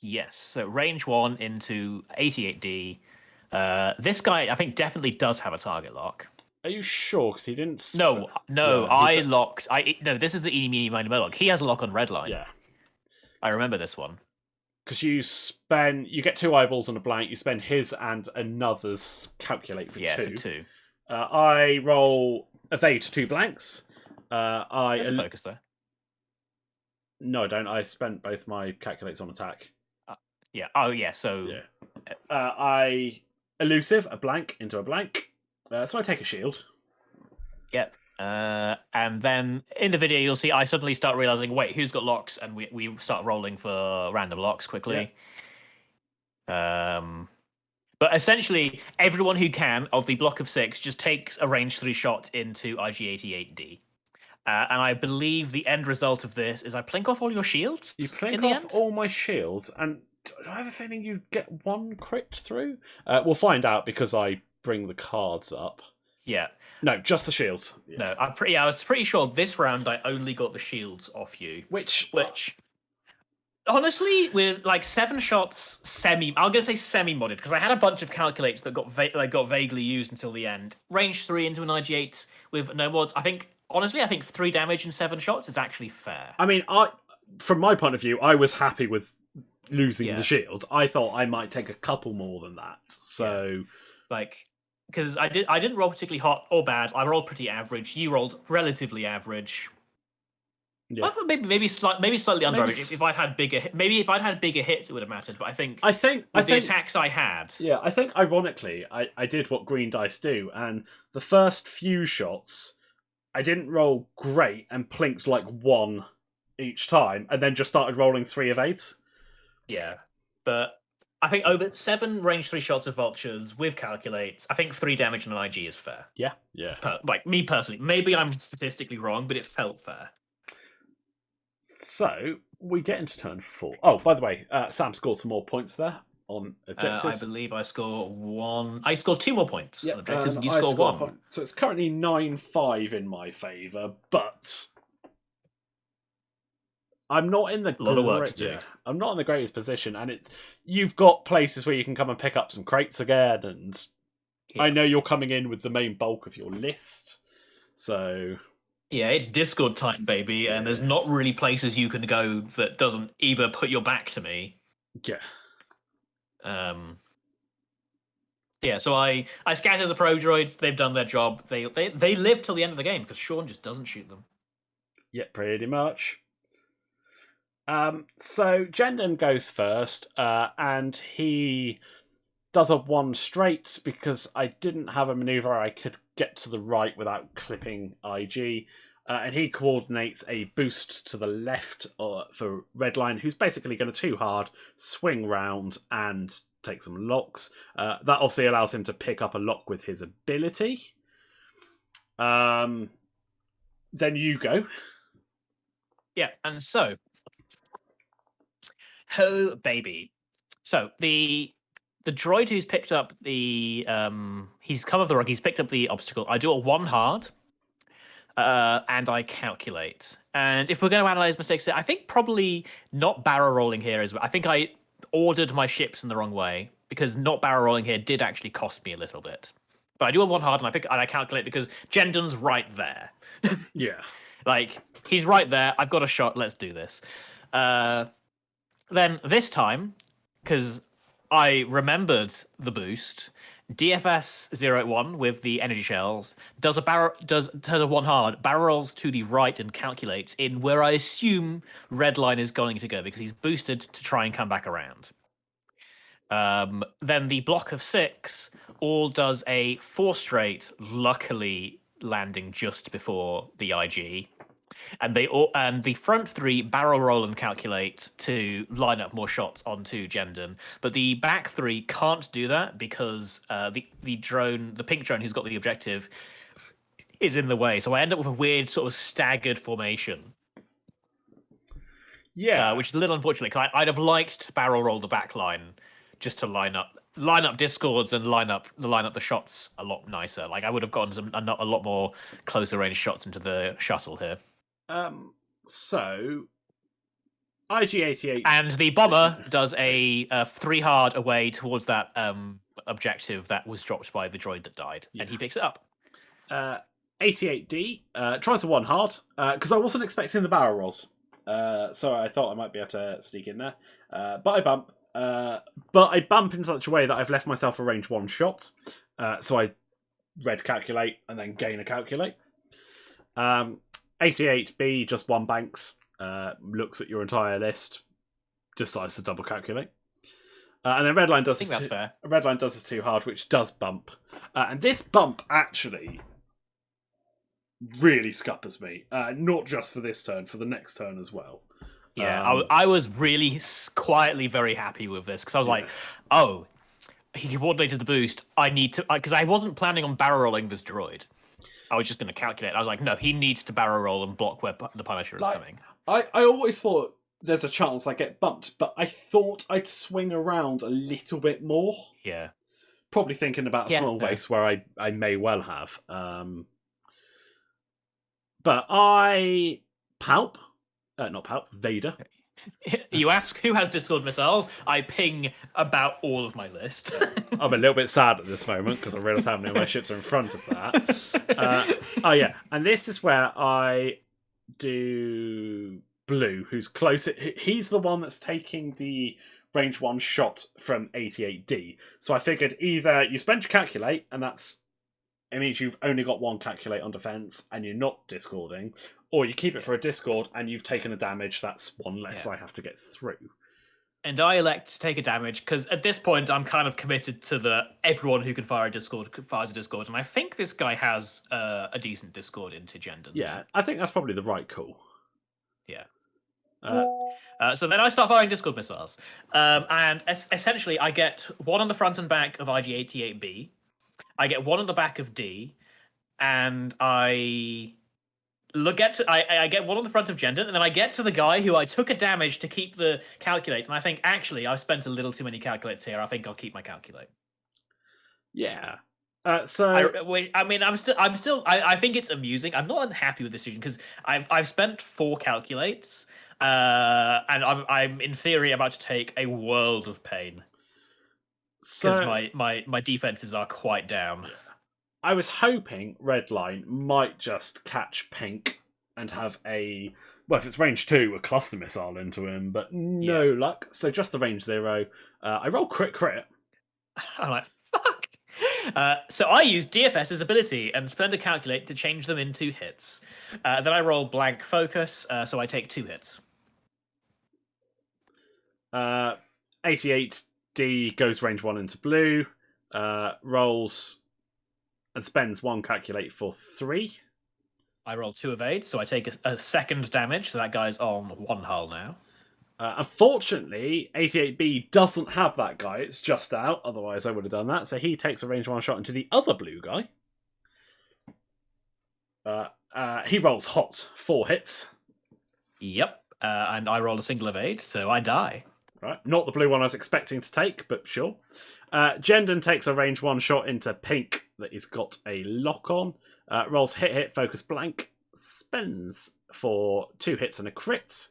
Yes, so range 1 into 88D. This guy, I think, definitely does have a target lock. Are you sure? Because he didn't... No, I locked... No, this is the eeny, meeny, miny, mo lock. He has a lock on red line. Yeah. I remember this one. Because you get 2 eyeballs and a blank, you spend his and another's calculate for 2. Yeah, for 2. I roll evade 2 blanks. There's a focus there. No, I don't. I spent both my calculates on attack. Yeah. Oh, yeah. So I elusive a blank into a blank. So I take a shield. Yep. And then in the video, you'll see I suddenly start realizing, wait, who's got locks? And we start rolling for random locks quickly. Yeah. But essentially, everyone who can of the block of 6 just takes a range 3 shot into IG-88D. And I believe the end result of this is I plink off all your shields. You plink off all my shields, and I have a feeling you get 1 crit through. We'll find out because I bring the cards up. Yeah. No, just the shields. Yeah. No, I was pretty sure this round I only got the shields off you. Which honestly, with like 7 shots, I'm gonna say semi-modded because I had a bunch of calculates that got vaguely used until the end. Range 3 into an IG8 with no mods. I think 3 damage in 7 shots is actually fair. I mean, from my point of view, I was happy with losing the shield. I thought I might take a couple more than that. So, like, because I didn't roll particularly hot or bad. I rolled pretty average. You rolled relatively average. yeah. Well, maybe slightly under average. If I'd had bigger, maybe if I'd had bigger hits, it would have mattered. But I think the attacks I had, I think ironically, I did what green dice do, and the first few shots, I didn't roll great and plinked like 1 each time, and then just started rolling 3 of 8. Yeah, but I think over 7 range 3 shots of vultures with calculates, I think 3 damage on an IG is fair. Yeah. Like me personally, maybe I'm statistically wrong, but it felt fair. So we get into turn 4. Oh, by the way, Sam scored some more points there on objectives. I believe I score 1. I scored 2 more points on objectives, and you I score 1. So it's currently 9-5 in my favour, but I'm not in the lot of work to do. I'm not in the greatest position, and you've got places where you can come and pick up some crates again, and I know you're coming in with the main bulk of your list, so yeah, it's Discord time, baby, and there's not really places you can go that doesn't either put your back to me. Yeah. Yeah, so I scattered the pro droids. They've done their job. They live till the end of the game because Sean just doesn't shoot them. Yeah, pretty much. So Jendon goes first, and he does a 1 straight because I didn't have a maneuver I could get to the right without clipping IG, and he coordinates a boost to the left for Redline, who's basically going to 2 hard, swing round, and take some locks. That obviously allows him to pick up a lock with his ability. Then you go. Yeah, and so... Oh, baby. So, the droid who's picked up the... he's come off the rock, he's picked up the obstacle. I do a 1 hard, and I calculate. And if we're going to analyze mistakes, I think probably not barrel rolling here is... I think I ordered my ships in the wrong way, because not barrel rolling here did actually cost me a little bit. But I do a 1 hard, and I calculate because Jendon's right there. Yeah. Like, he's right there. I've got a shot. Let's do this. Then this time, because I remembered the boost, DFS 081 with the energy shells does a 1 hard, barrel rolls to the right and calculates in where I assume Redline is going to go because he's boosted to try and come back around. Then the block of 6 all does a 4 straight, luckily landing just before the IG. And the front 3 barrel roll and calculate to line up more shots onto Jendon, but the back 3 can't do that because the pink drone who's got the objective is in the way. So I end up with a weird sort of staggered formation. Yeah, which is a little unfortunate because I'd have liked to barrel roll the back line just to line up discords and line up the shots a lot nicer. Like I would have gotten a lot more closer range shots into the shuttle here. So IG-88 and the bomber does a 3 hard away towards that objective that was dropped by the droid that died, and he picks it up. 88D tries a 1 hard because I wasn't expecting the barrel rolls, so I thought I might be able to sneak in there, but I bump. But I bump in such a way that I've left myself a range 1 shot, so I red calculate and then gain a calculate. 88B just 1 banks, looks at your entire list, decides to double calculate. And then Redline does that's fair. Redline does his 2 hard, which does bump. And this bump actually really scuppers me. Not just for this turn, for the next turn as well. Yeah, I was really quietly very happy with this because I was like, oh, he coordinated the boost. I need to... Because I wasn't planning on barrel rolling this droid. I was just going to calculate. I was like, no, he needs to barrel roll and block where the Punisher is coming. I always thought there's a chance I get bumped, but I thought I'd swing around a little bit more. Yeah. Probably thinking about a small base where I may well have. But I... Vader. You ask who has Discord missiles, I ping about all of my list. I'm a little bit sad at this moment because I realise how many of my ships are in front of that. Oh yeah, and this is where I do Blue, who's close. He's the one that's taking the range 1 shot from 88D. So I figured either you spend your calculate, and it means you've only got 1 calculate on defense, and you're not discording, or you keep it for a discord, and you've taken a damage. That's 1 less I have to get through. And I elect to take a damage because at this point I'm kind of committed to everyone who can fire a discord fires a discord, and I think this guy has a decent discord into Gendon. Yeah, I think that's probably the right call. Yeah. So then I start firing discord missiles, and essentially I get 1 on the front and back of IG-88B, I get 1 on the back of D, and I get 1 on the front of Gendon, and then I get to the guy who I took a damage to keep the calculate, and I think actually I've spent a little too many calculates here. I think I'll keep my calculate. Yeah. I think it's amusing. I'm not unhappy with this decision because I've spent 4 calculates, and I'm in theory about to take a world of pain because my defenses are quite down. I was hoping Redline might just catch Pink and have if it's range 2, a cluster missile into him, but no luck. So just the range 0. I roll crit. I'm like, fuck. So I use DFS's ability and spend a calculate to change them into hits. Then I roll blank focus, so I take 2 hits. 88D goes range 1 into blue, rolls and spends 1 calculate for 3. I roll 2 evade, so I take a second damage, so that guy's on 1 hull now. Unfortunately, 88B doesn't have that guy. It's just out. Otherwise, I would have done that. So he takes a range 1 shot into the other blue guy. He rolls hot. 4 hits. Yep. And I roll a single evade, so I die. Right. Not the blue one I was expecting to take, but sure. Gendon takes a range 1 shot into Pink that he's got a lock on. Rolls hit, focus blank. Spends for 2 hits and a crit.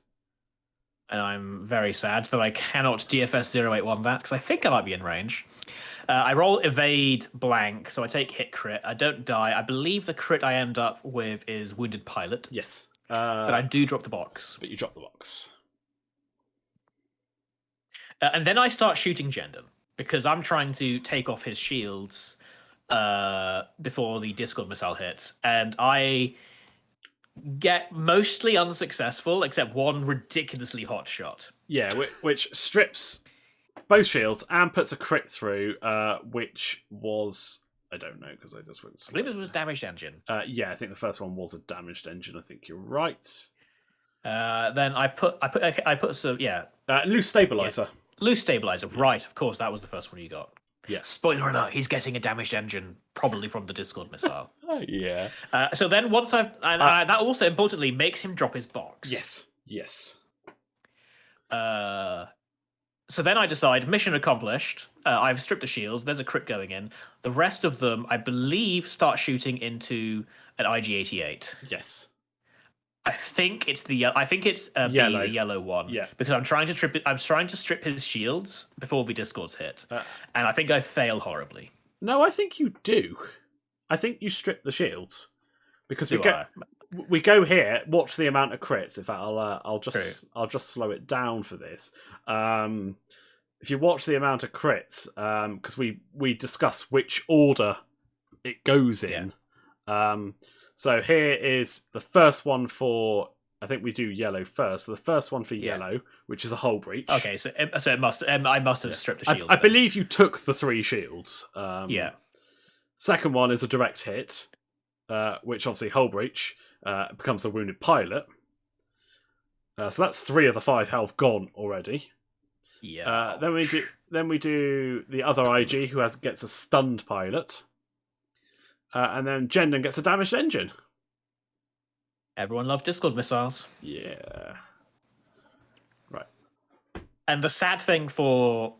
And I'm very sad that I cannot DFS 081 that, because I think I might be in range. I roll evade blank, so I take hit crit. I don't die. I believe the crit I end up with is wounded pilot. Yes. But I do drop the box. But you drop the box. And then I start shooting Gendon, because I'm trying to take off his shields before the Discord missile hits. And I get mostly unsuccessful, except 1 ridiculously hot shot. Yeah, which strips both shields and puts a crit through, which was... I don't know, because I just went slow. I believe it was damaged engine. Yeah, I think the first one was a damaged engine. I think you're right. Then I put some... Yeah. Loose stabilizer. Yeah. Loose stabilizer, right. Of course, that was the first one you got. Yeah. Spoiler alert, he's getting a damaged engine, probably from the Discord missile. Yeah. So then once that also importantly makes him drop his box. Yes. So then I decide, mission accomplished. I've stripped the shields. There's a crit going in. The rest of them, I believe, start shooting into an IG-88. Yes. I think it's the yellow one. Yeah. Because I'm trying to strip his shields before the Discords hit, and I think I fail horribly. No, I think you do. I think you strip the shields because we go here. Watch the amount of crits. In fact, I'll just slow it down for this. If you watch the amount of crits, because we discuss which order it goes in. Yeah. So here is the first one for... I think we do yellow first. So the first one for yellow, which is a hull breach. Okay, so it must. I must have stripped the shields. I believe you took the 3 shields. Yeah. Second one is a direct hit, which obviously hull breach becomes a wounded pilot. So that's 3 of the 5 health gone already. Yeah. Then we do the other IG who gets a stunned pilot. And then Gendon gets a damaged engine. Everyone loved Discord missiles. Yeah. Right. And the sad thing for,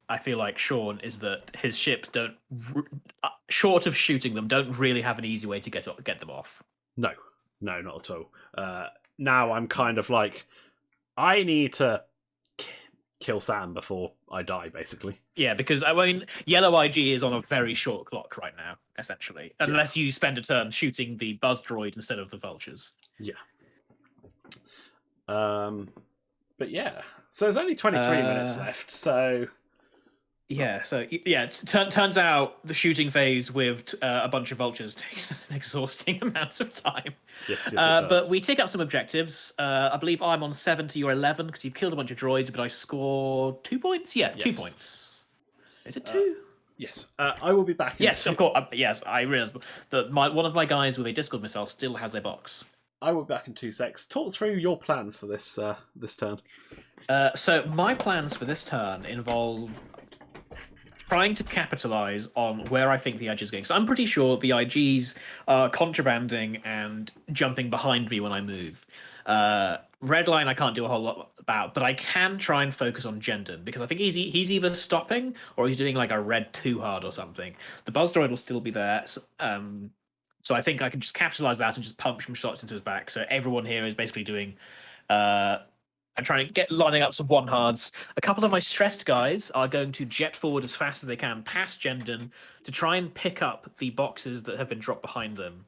I feel like, Sean is that his ships don't, short of shooting them, don't really have an easy way to get them off. No, not at all. Now I'm kind of like, I need to kill Sam before I die, basically. Yeah, because I mean, yellow IG is on a very short clock right now, essentially, unless you spend a turn shooting the buzz droid instead of the vultures. Yeah. But yeah, so there's only 23 minutes left. So yeah, turns out the shooting phase with a bunch of vultures takes an exhausting amount of time. Yes, it does. But we tick up some objectives. I believe I'm on 70 or 11 because you've killed a bunch of droids, but I scored 2 points. Yeah, Yes. 2 points. Is it 2? Yes, I will be back. Yes, of course. Yes, I realised that one of my guys with a Discord missile still has a box. I will be back in 2 secs. Talk through your plans for this this turn. So my plans for this turn involve trying to capitalize on where I think the IG is going. So I'm pretty sure the IGs are contrabanding and jumping behind me when I move. Red line I can't do a whole lot about, but I can try and focus on Jendon because I think he's either stopping or he's doing like a red too hard or something. The buzz droid will still be there. So I think I can just capitalize that and just pump some shots into his back. So everyone here is basically doing I'm trying to get lining up some one hards. A couple of my stressed guys are going to jet forward as fast as they can past Jendon to try and pick up the boxes that have been dropped behind them.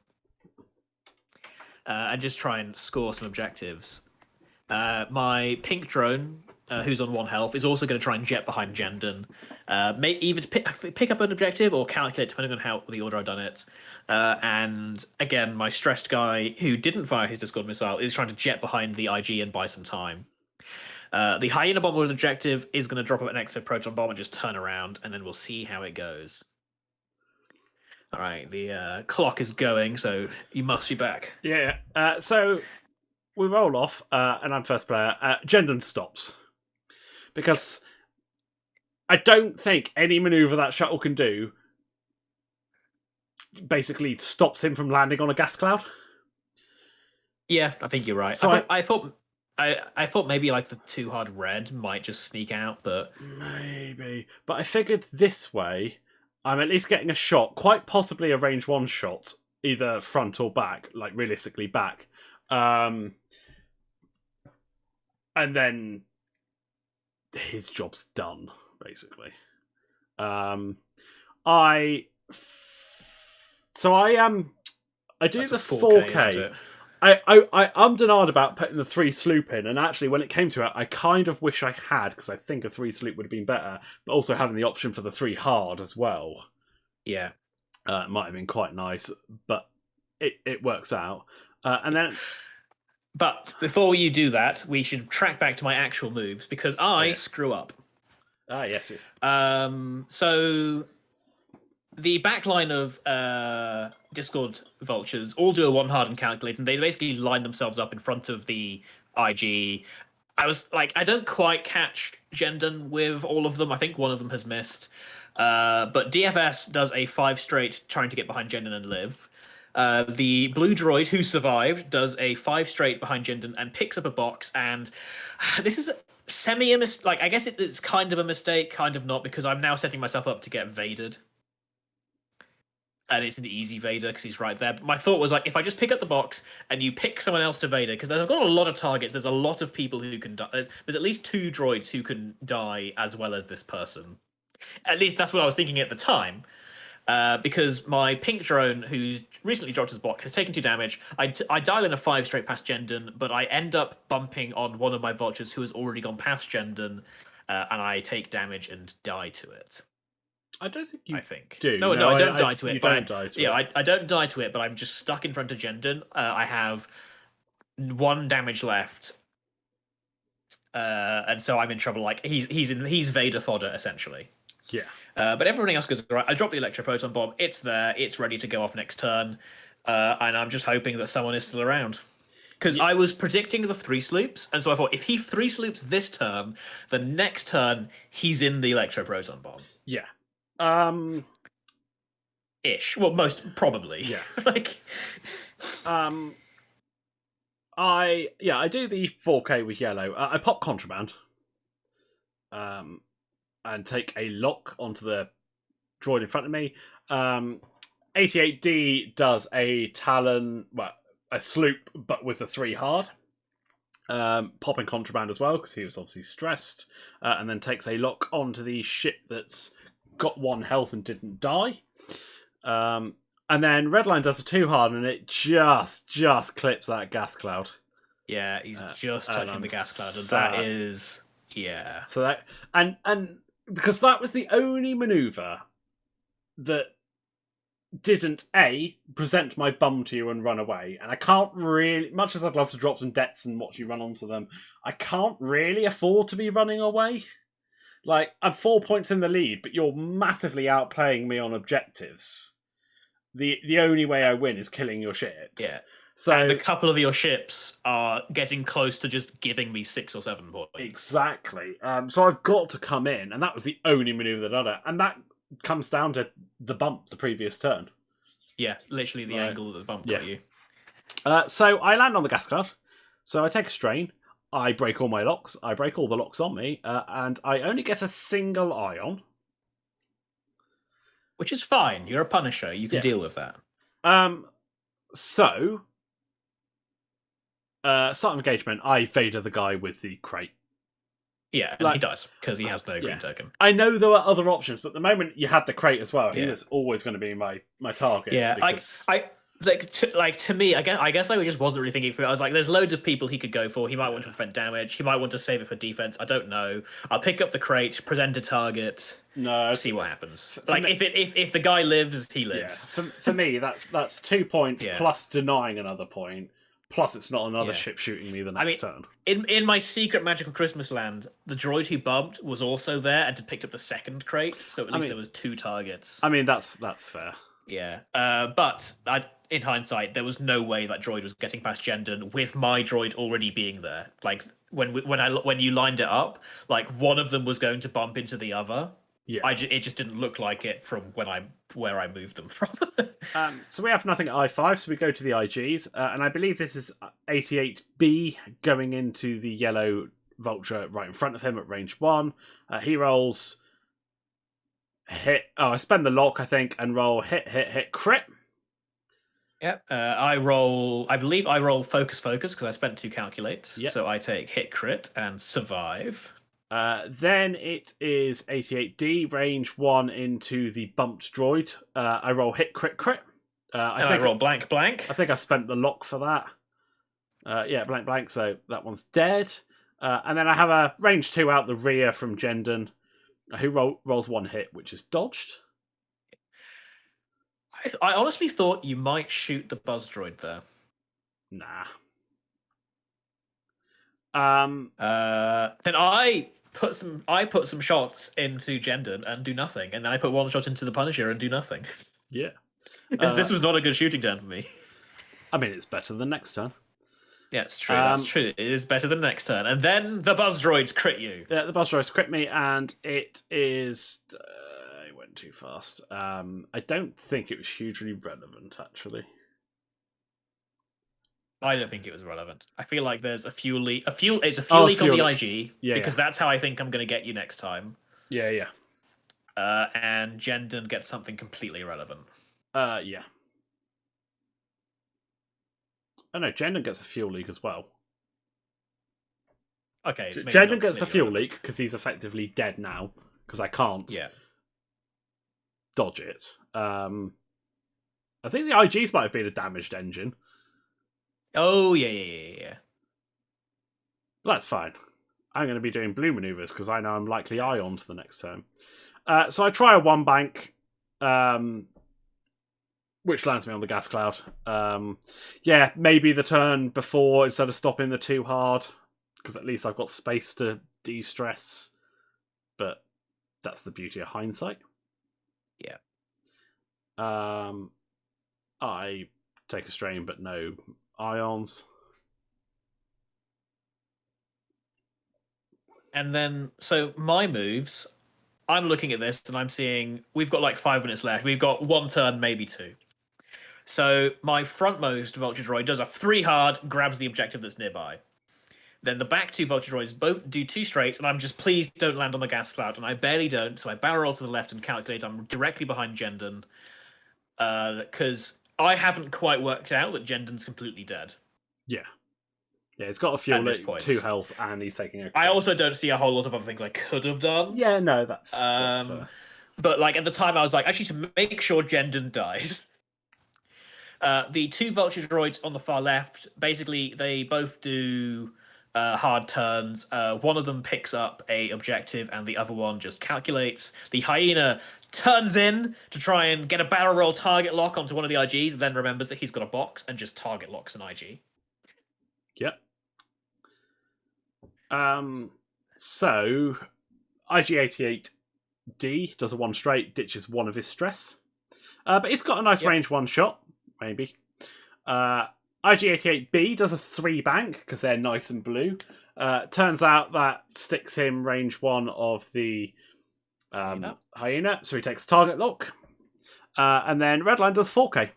And just try and score some objectives. My pink drone, who's on 1 health, is also going to try and jet behind Jendon. May either pick up an objective or calculate, depending on how the order I've done it. And again, my stressed guy, who didn't fire his Discord missile, is trying to jet behind the IG and buy some time. The hyena bomb with an objective is going to drop up an Electro-Proton Bomb and just turn around, and then we'll see how it goes. All right, the clock is going, so you must be back. Yeah. So we roll off, and I'm first player. Jendon stops because I don't think any maneuver that shuttle can do basically stops him from landing on a gas cloud. Yeah, I think you're right. So I thought maybe like the too hard red might just sneak out, but maybe. But I figured this way, I'm at least getting a shot, quite possibly a range 1 shot, either front or back, like realistically back. And then his job's done, basically. I do that's the 4K. I ummed and ahed about putting the 3 sloop in, and actually when it came to it, I kind of wish I had, because I think a 3 sloop would have been better, but also having the option for the 3 hard as well. Yeah. Might have been quite nice, but it works out. And then... But before you do that, we should track back to my actual moves, because I screw up. Ah, yes. So the backline of Discord vultures all do a 1 hard and calculate, and they basically line themselves up in front of the IG. I was like, I don't quite catch Jendon with all of them. I think one of them has missed. But DFS does a 5 straight trying to get behind Jendon and live. The blue droid who survived does a 5 straight behind Jendon and picks up a box, and this is semi a mistake. Like, I guess it's kind of a mistake, kind of not, because I'm now setting myself up to get Vadered. And it's an easy Vader because he's right there. But my thought was, like, if I just pick up the box and you pick someone else to Vader, because I've got a lot of targets, there's a lot of people who can die. There's at least 2 droids who can die as well as this person. At least that's what I was thinking at the time. Because my pink drone, who's recently dropped his block, has taken 2 damage. I dial in a 5 straight past Jendon, but I end up bumping on one of my vultures who has already gone past Jendon, and I take damage and die to it. I don't think you do. No, I don't die to it. You don't die to it. Yeah, I don't die to it, but I'm just stuck in front of Jendon. I have 1 damage left. And so I'm in trouble. Like, he's Vader fodder, essentially. Yeah. But everything else goes right. I drop the Electro-Proton Bomb. It's there. It's ready to go off next turn. And I'm just hoping that someone is still around. Because I was predicting the 3 sloops, and so I thought if he 3 sloops this turn, the next turn he's in the Electro-Proton Bomb. Yeah. Ish. Well, most probably. Yeah. Like. I do the 4K with yellow. I pop contraband. And take a lock onto the droid in front of me. 88D does a Talon, a sloop, but with the 3 hard. popping contraband as well, because he was obviously stressed, and then takes a lock onto the ship that's got 1 health and didn't die. And then Redline does a 2 hard, and it just clips that gas cloud. Yeah, he's just touching the gas cloud, and sad. that is... Yeah. So that... And because that was the only manoeuvre that didn't present my bum to you and run away, and I can't really, much as I'd love to drop some debts and watch you run onto them, I can't really afford to be running away. Like, I'm 4 points in the lead, but you're massively outplaying me on objectives. The only way I win is killing your ships. Yeah. So and a couple of your ships are getting close to just giving me 6 or 7 points. Exactly. So I've got to come in, and that was the only manoeuvre that I did, and that comes down to the bump the previous turn. Yeah, literally the angle that the bump got you. So I land on the gas cloud. So I take a strain. I break all my locks. I break all the locks on me, and I only get a single ion. Which is fine. You're a Punisher. You can deal with that. So, start of engagement, I fader the guy with the crate. Yeah, and he does, because he has no green token. I know there were other options, but the moment you had the crate as well, he was always going to be my target. Yeah, because... to me, I guess I just wasn't really thinking through it. I was like, there's loads of people he could go for. He might want to prevent damage. He might want to save it for defense. I don't know. I'll pick up the crate, present a target, see what happens. Like, if the guy lives, he lives. Yeah. For me, that's 2 points plus denying another point. Plus, it's not another ship shooting me the next turn. In my secret magical Christmas land, the droid who bumped was also there and had picked up the second crate, so at least there was 2 targets. I mean, that's fair. Yeah, but in hindsight, there was no way that droid was getting past Jendon with my droid already being there. Like when you lined it up, like one of them was going to bump into the other. Yeah, it just didn't look like it from where I moved them from. So we have nothing at I5, so we go to the IGs, and I believe this is 88B going into the yellow vulture right in front of him at range 1. He rolls hit. Oh, I spend the lock, I think, and roll hit crit. Yep. I believe I roll focus because I spent 2 calculates. Yep. So I take hit crit and survive. Then it is 88D, range 1 into the bumped droid. I roll hit crit. I roll blank. I think I spent the lock for that. Blank, so that one's dead. And then I have a range 2 out the rear from Jendon, who rolls 1 hit, which is dodged. I honestly thought you might shoot the buzz droid there. Nah. Then I put some shots into Jendon and do nothing, and then I put 1 shot into the Punisher and do nothing. Yeah. This was not a good shooting turn for me. I mean, it's better than next turn. Yeah, it's true. That's true. It is better than next turn. And then the buzz droids crit you. Yeah, the buzz droids crit me, and it is... it went too fast. I don't think it was hugely relevant, actually. I don't think it was relevant. I feel like there's a fuel leak. It's a fuel leak on the IG, because that's how I think I'm going to get you next time. Yeah. And Jendon gets something completely irrelevant. Yeah. Oh no, Jendon gets a fuel leak as well. Okay. Jendon gets the fuel leak because he's effectively dead now, because I can't dodge it. I think the IGs might have been a damaged engine. Oh, yeah. But that's fine. I'm going to be doing blue maneuvers because I know I'm likely ions the next turn. So I try a 1 bank, which lands me on the gas cloud. Maybe the turn before, instead of stopping the 2 hard, because at least I've got space to de-stress. But that's the beauty of hindsight. Yeah. I take a strain, but no ions. And then, so my moves, I'm looking at this and I'm seeing we've got like 5 minutes left. We've got 1 turn, maybe 2. So my frontmost Vulture Droid does a 3 hard, grabs the objective that's nearby. Then the back 2 Vulture Droids both do 2 straight, and I'm just, please don't land on the gas cloud. And I barely don't, so I barrel roll to the left and calculate I'm directly behind Jendon. Because I haven't quite worked out that Jendon's completely dead. Yeah. Yeah, he's got a fuel at this at point. 2 health, and he's taking a. I also don't see a whole lot of other things I could have done. Yeah, no, that's fair. But like at the time, I was like, actually, to make sure Jendon dies. The 2 vulture droids on the far left, basically, they both do hard turns. One of them picks up a objective, and the other one just calculates. The hyena turns in to try and get a barrel roll target lock onto one of the IGs, then remembers that he's got a box and just target locks an IG. Yep. So IG-88D does a 1 straight, ditches 1 of his stress. But it's got a nice range 1 shot, maybe. IG-88B does a 3 bank, because they're nice and blue. Turns out that sticks him range 1 of the hyena, so he takes target lock. And then Redline does 4K.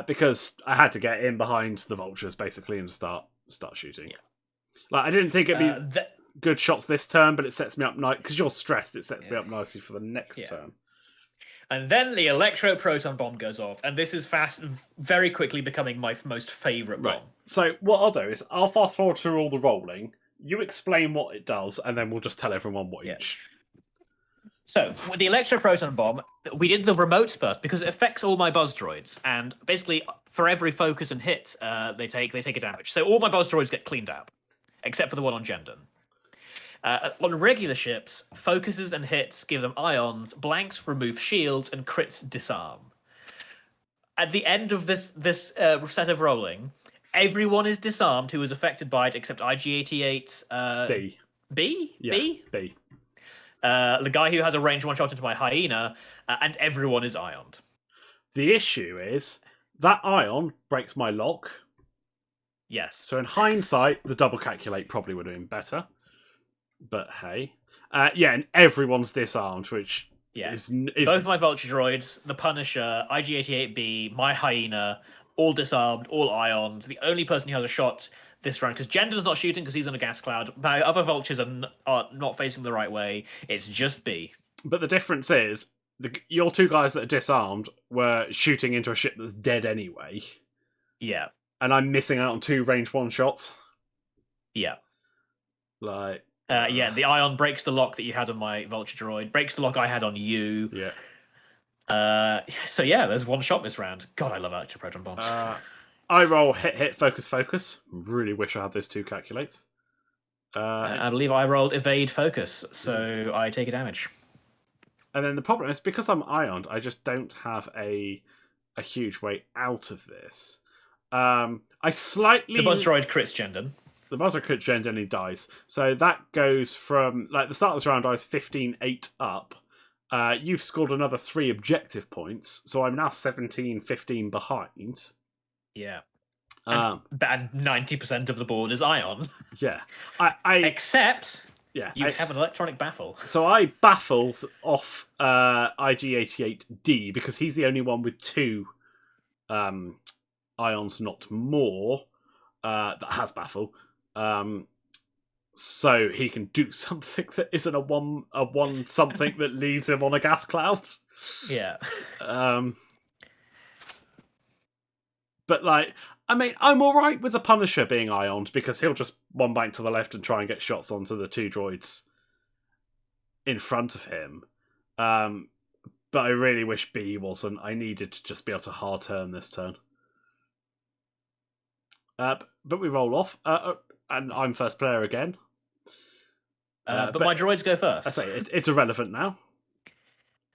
Because I had to get in behind the vultures, basically, and start shooting. Yeah. Like, I didn't think it'd be good shots this turn, but it sets me up nice, because you're stressed, it sets me up nicely for the next turn. And then the Electro-Proton Bomb goes off, and this is very quickly becoming my most favourite bomb. Right. So what I'll do is I'll fast forward through all the rolling, you explain what it does, and then we'll just tell everyone what each. So, with the Electro-Proton Bomb, we did the remotes first, because it affects all my buzz droids, and basically, for every focus and hit, they take a damage. So all my buzz droids get cleaned up, except for the one on Jendon. On regular ships, focuses and hits give them ions, blanks remove shields, and crits disarm. At the end of this set of rolling, everyone is disarmed who is affected by it, except IG-88 B. B? Yeah, B? B. The guy who has a range 1 shot into my hyena, and everyone is ioned. The issue is that ion breaks my lock. Yes. So in hindsight, the double calculate probably would have been better. But hey. And everyone's disarmed, which is... Both my vulture droids, the Punisher, IG-88B, my hyena, all disarmed, all ioned. The only person who has a shot this round, because Jendon's not shooting because he's on a gas cloud. My other vultures are not facing the right way. It's just B. But the difference is, your 2 guys that are disarmed were shooting into a ship that's dead anyway. Yeah. And I'm missing out on 2 range 1 shots. Yeah. Like... the ion breaks the lock that you had on my vulture droid, breaks the lock I had on you. Yeah. So yeah, there's 1 shot this round. God, I love Electro-Proton Bombs. I roll hit, focus. Really wish I had those 2 calculates. I believe I rolled evade focus, so I take a damage. And then the problem is, because I'm ioned, I just don't have a huge way out of this. I slightly... The buzz droid crits Jendon. The buzz droid crits Jendon and he dies. So that goes from... Like, the start of this round, I was 15-8 up. You've scored another 3 objective points, so I'm now 17-15 behind. Yeah. And 90% of the board is ion. Yeah. Except you have an electronic baffle. So I baffle off IG-88D because he's the only one with 2 ions, not more, that has baffle. So he can do something that isn't a one something that leaves him on a gas cloud. Yeah. But like, I mean, I'm alright with the Punisher being ioned because he'll just 1 bank to the left and try and get shots onto the 2 droids in front of him. But I really wish B wasn't. I needed to just be able to hard turn this turn. But we roll off, and I'm first player again. But my droids go first. I say it's irrelevant now.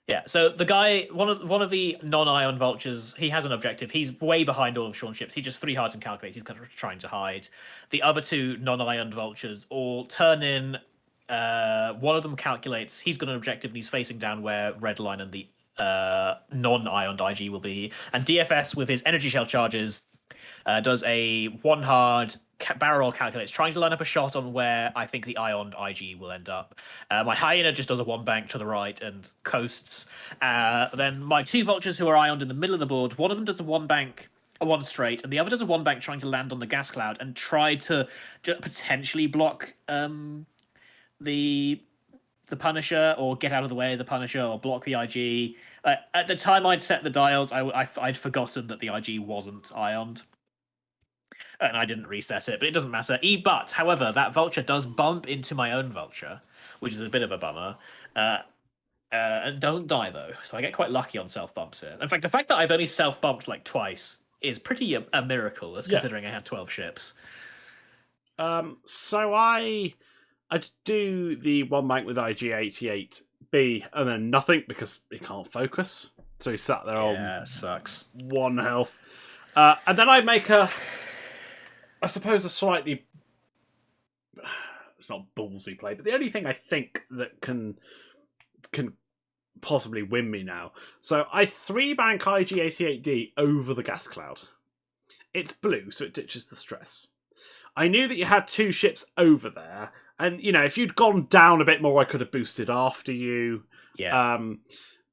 Yeah, so the guy, one of the non-ion vultures, he has an objective. He's way behind all of Sean's ships. He just 3 hards and calculates. He's kind of trying to hide. The other 2 non-ion vultures all turn in. One of them calculates. He's got an objective and he's facing down where Redline and the non-ioned IG will be. And DFS with his energy shell charges does a 1 hard barrel roll calculates, trying to line up a shot on where I think the ioned IG will end up. My hyena just does a 1 bank to the right and coasts. Then my 2 vultures who are ioned in the middle of the board, one of them does a 1 bank, a 1 straight, and the other does a 1 bank trying to land on the gas cloud and try to potentially block the Punisher, or get out of the way of the Punisher, or block the IG. At the time I'd set the dials, I'd forgotten that the IG wasn't ioned. and I didn't reset it, but it doesn't matter. But however, that vulture does bump into my own vulture, which is a bit of a bummer. It doesn't die though, so I get quite lucky on self bumps here. In fact, the fact that I've only self bumped like twice is pretty a miracle, as considering I had 12 ships. So I do the one bank with IG-88B and then nothing because he can't focus. So he sat there on sucks. 1 health. And then I make I suppose a slightly, it's not ballsy play, but the only thing I think that can possibly win me now. So I 3-bank IG-88D over the gas cloud. It's blue, so it ditches the stress. I knew that you had 2 ships over there, and if you'd gone down a bit more, I could have boosted after you. Yeah.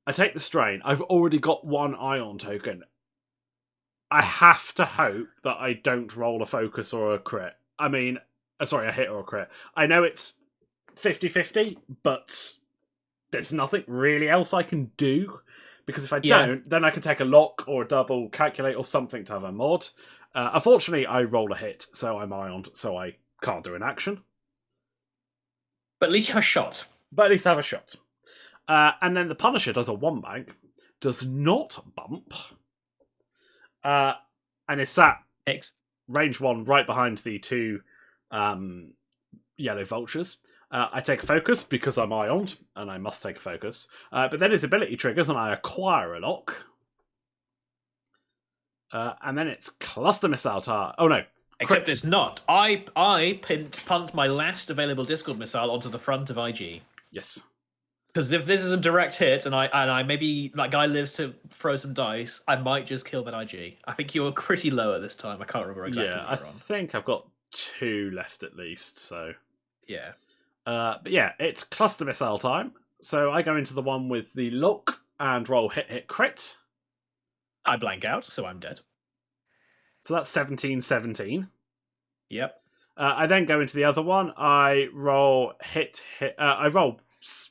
I take the strain. I've already got 1 ion token. I have to hope that I don't roll a focus or a crit. I mean, sorry, a hit or a crit. I know it's 50-50, but there's nothing really else I can do. Because if I don't, then I can take a lock or a double, calculate or something to have a mod. Unfortunately, I roll a hit, so I'm ioned, so I can't do an action. But at least you have a shot. But at least I have a shot. And then the Punisher does a 1-bank, does not bump, and is sat range 1 right behind the 2 yellow vultures. I take a focus because I'm ioned, and I must take a focus. But then his ability triggers, and I acquire a lock. And then it's cluster missile tar. Oh no. Except it's not. I punt my last available Discord missile onto the front of IG. Yes. Because if this is a direct hit, and I maybe that guy lives to throw some dice, I might just kill that IG. I think you were pretty low at this time. I can't remember exactly. Yeah, I think I've got 2 left at least. So yeah. But yeah, it's cluster missile time. So I go into the one with the lock and roll hit crit. I blank out, so I'm dead. So that's 17-17. Yep. I then go into the other one. I roll hit. I roll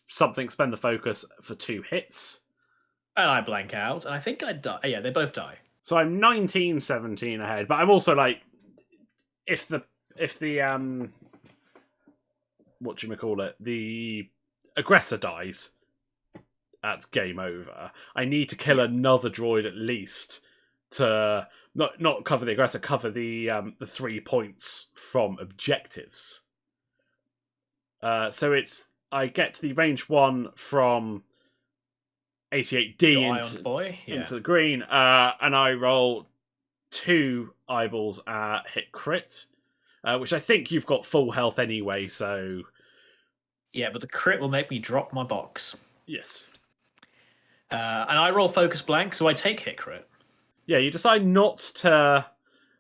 something, spend the focus for 2 hits. And I blank out, and I think I die. Yeah, they both die. So I'm 19-17 ahead. But I'm also like, if the whatchamacallit, the aggressor dies, that's game over. I need to kill another droid at least to not cover the aggressor, cover the 3 points from objectives. So I get the range 1 from 88D into the green, and I roll 2 eyeballs at hit crit, which I think you've got full health anyway, so... Yeah, but the crit will make me drop my box. Yes. And I roll focus blank, so I take hit crit. Yeah, you decide not to...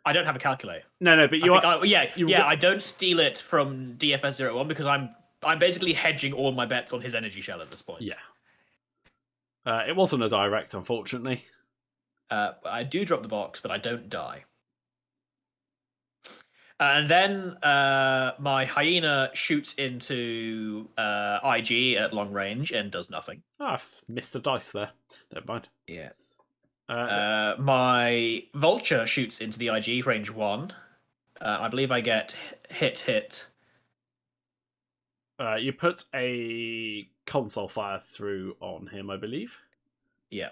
I don't have a calculator. No, but I don't steal it from DFS-01 because I'm basically hedging all my bets on his energy shell at this point. Yeah. It wasn't a direct, unfortunately. I do drop the box, but I don't die. And then my hyena shoots into IG at long range and does nothing. I've missed a dice there. Never mind. Yeah. My vulture shoots into the IG range 1. I believe I get hit. You put a console fire through on him, I believe. Yeah.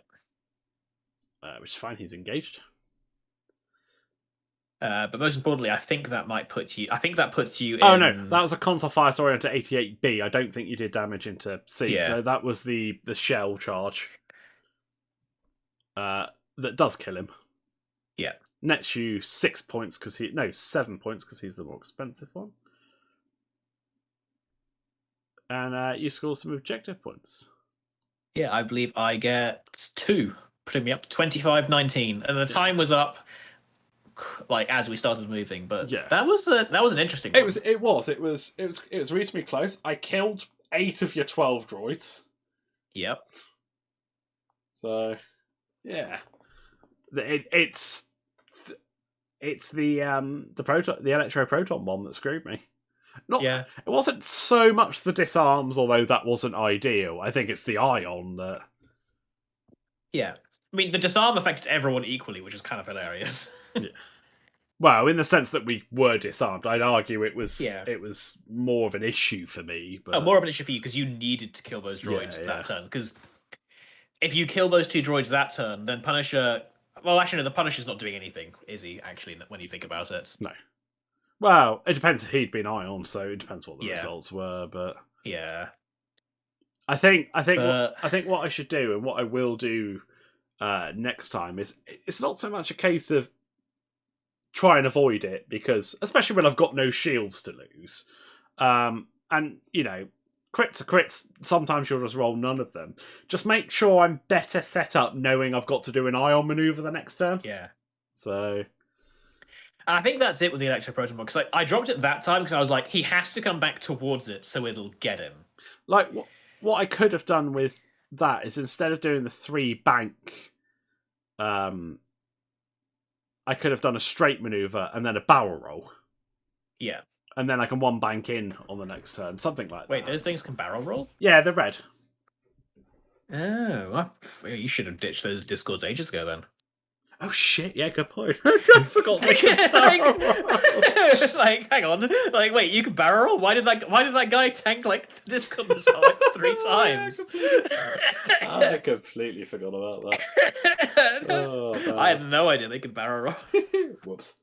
Which is fine. He's engaged. But most importantly, I think that puts you in... Oh, no. That was a console fire, sorry, into 88B. I don't think you did damage into C. Yeah. So that was the shell charge. That does kill him. Yeah. Nets you 6 points because 7 points because he's the more expensive one. And you score some objective points. Yeah, I believe I get 2, putting me up to 25-19. And the time was up like as we started moving, but yeah, that was an interesting one. It was reasonably close. I killed 8 of your 12 droids. Yep. So yeah, it's the Electro-Proton Bomb that screwed me. It wasn't so much the disarms, although that wasn't ideal. I think it's the ion that... Yeah. I mean, the disarm affected everyone equally, which is kind of hilarious. Yeah. Well, in the sense that we were disarmed, I'd argue it was Yeah. it was more of an issue for me. But More of an issue for you because you needed to kill those droids Yeah, that turn. Because if you kill those 2 droids that turn, then Punisher. Well, actually, no, the Punisher's not doing anything, is he? Actually, when you think about it. no. Well, it depends if he'd been Ion, so it depends what the Yeah. results were. But Yeah. I think what I should do and what I will do next time is it's not so much a case of try and avoid it, because especially when I've got no shields to lose, and you know, crits are crits. Sometimes you'll just roll none of them. Just make sure I'm better set up, knowing I've got to do an Ion maneuver the next turn. Yeah. So. And I think that's it with the Electro-Proton Bomb, because I dropped it that time because I was like, he has to come back towards it so it'll get him. Like, what I could have done with that is, instead of doing the 3 bank, I could have done a straight maneuver and then a barrel roll. Yeah. And then I can 1 bank in on the next turn. Something like that. Wait, those things can barrel roll? Yeah, they're red. Oh, you should have ditched those Discords ages ago then. Oh shit! Yeah, good point. I forgot they could barrel roll. Like, hang on. Like, wait, you can barrel roll? Why did that guy tank like the Discord missile like 3 times? I completely forgot about that. Oh, I had no idea they could barrel roll. Whoops.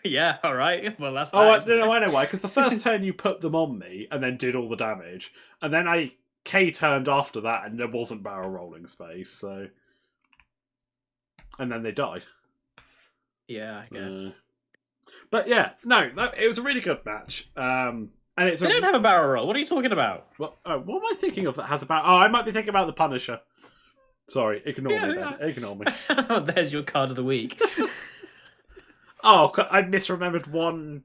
Yeah, all right. Well, that's that. No, I know why. Because the first turn you put them on me and then did all the damage, and then I K-turned after that, and there wasn't barrel rolling space, so. And then they died. Yeah, I guess. But yeah, no, it was a really good match. And it's they don't have a barrel roll. What are you talking about? What am I thinking of that has a barrel? Oh, I might be thinking about the Punisher. Sorry, ignore me, Ben. Ignore me. There's your card of the week. Oh, I misremembered one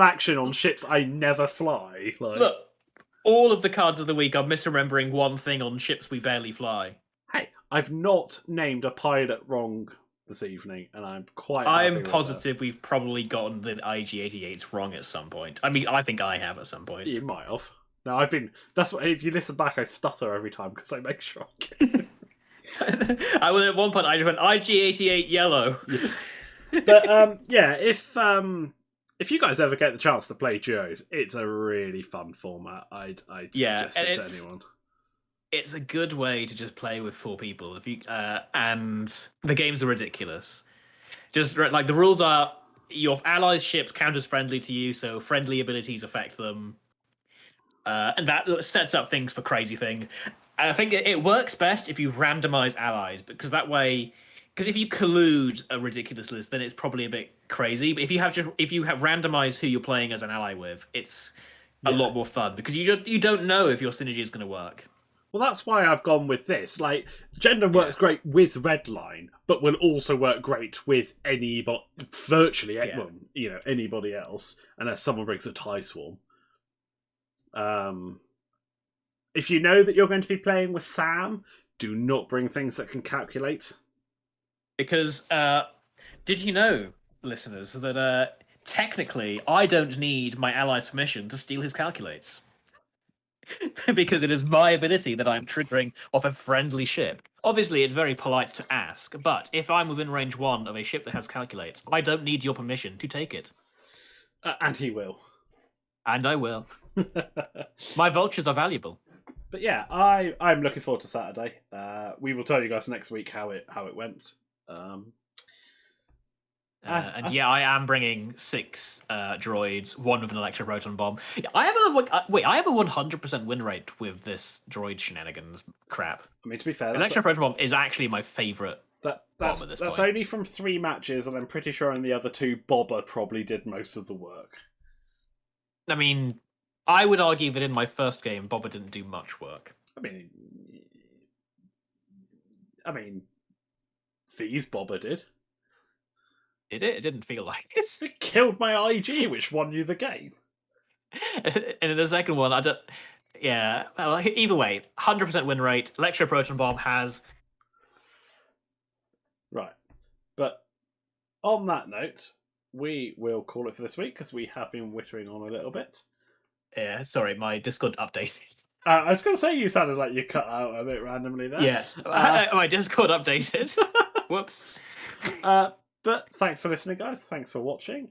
action on ships I never fly. Like, look, all of the cards of the week are misremembering one thing on ships we barely fly. Hey, I've not named a pilot wrong this evening, and I'm quite. I'm positive we've probably gotten the IG-88s wrong at some point. I mean, I think I have at some point. You might have. No, I've been. That's what. If you listen back, I stutter every time because I make sure I get it. I was at one point. I just went IG-88 yellow. Yeah. But yeah, if you guys ever get the chance to play duos, it's a really fun format. I'd suggest it to anyone. It's a good way to just play with 4 people. If you and the games are ridiculous. Just like the rules are, your allies' ships count as friendly to you, so friendly abilities affect them, and that sets up things for crazy thing. I think it works best if you randomize allies, because that way. Because if you collude a ridiculous list, then it's probably a bit crazy. But if you have randomized who you're playing as an ally with, it's a lot more fun, because you don't know if your synergy is going to work. Well, that's why I've gone with this. Like, Gender works great with Redline, but will also work great with virtually anyone, anybody else, unless someone brings a TIE Swarm. If you know that you're going to be playing with Sam, do not bring things that can calculate. Because, did you know, listeners, that technically I don't need my ally's permission to steal his calculates? Because it is my ability that I'm triggering off a friendly ship. Obviously, it's very polite to ask, but if I'm within range 1 of a ship that has calculates, I don't need your permission to take it. And he will. And I will. My vultures are valuable. But yeah, I'm looking forward to Saturday. We will tell you guys next week how it went. And yeah, I am bringing 6 droids, 1 with an Electro-Proton Bomb. I have a 100% win rate with this droid shenanigans crap. I mean, to be fair, Electro-Proton Bomb is actually my favourite bomb at this point. That's only from 3 matches, and I'm pretty sure in the other 2, Bobber probably did most of the work. I mean, I would argue that in my first game, Bobber didn't do much work. I mean, these Bobber did. Did it? It didn't feel like it. It killed my IG, which won you the game. And in the second one, I don't. Yeah, well, either way, 100% win rate. Electro-Proton Bomb has. Right. But on that note, we will call it for this week, because we have been wittering on a little bit. Yeah, sorry, my Discord updated. I was going to say you sounded like you cut out a bit randomly there. Yeah, my Discord updated. Whoops. But thanks for listening, guys. Thanks for watching.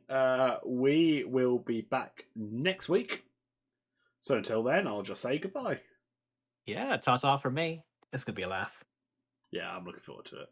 We will be back next week. So until then, I'll just say goodbye. Yeah, ta-ta from me. It's going to be a laugh. Yeah, I'm looking forward to it.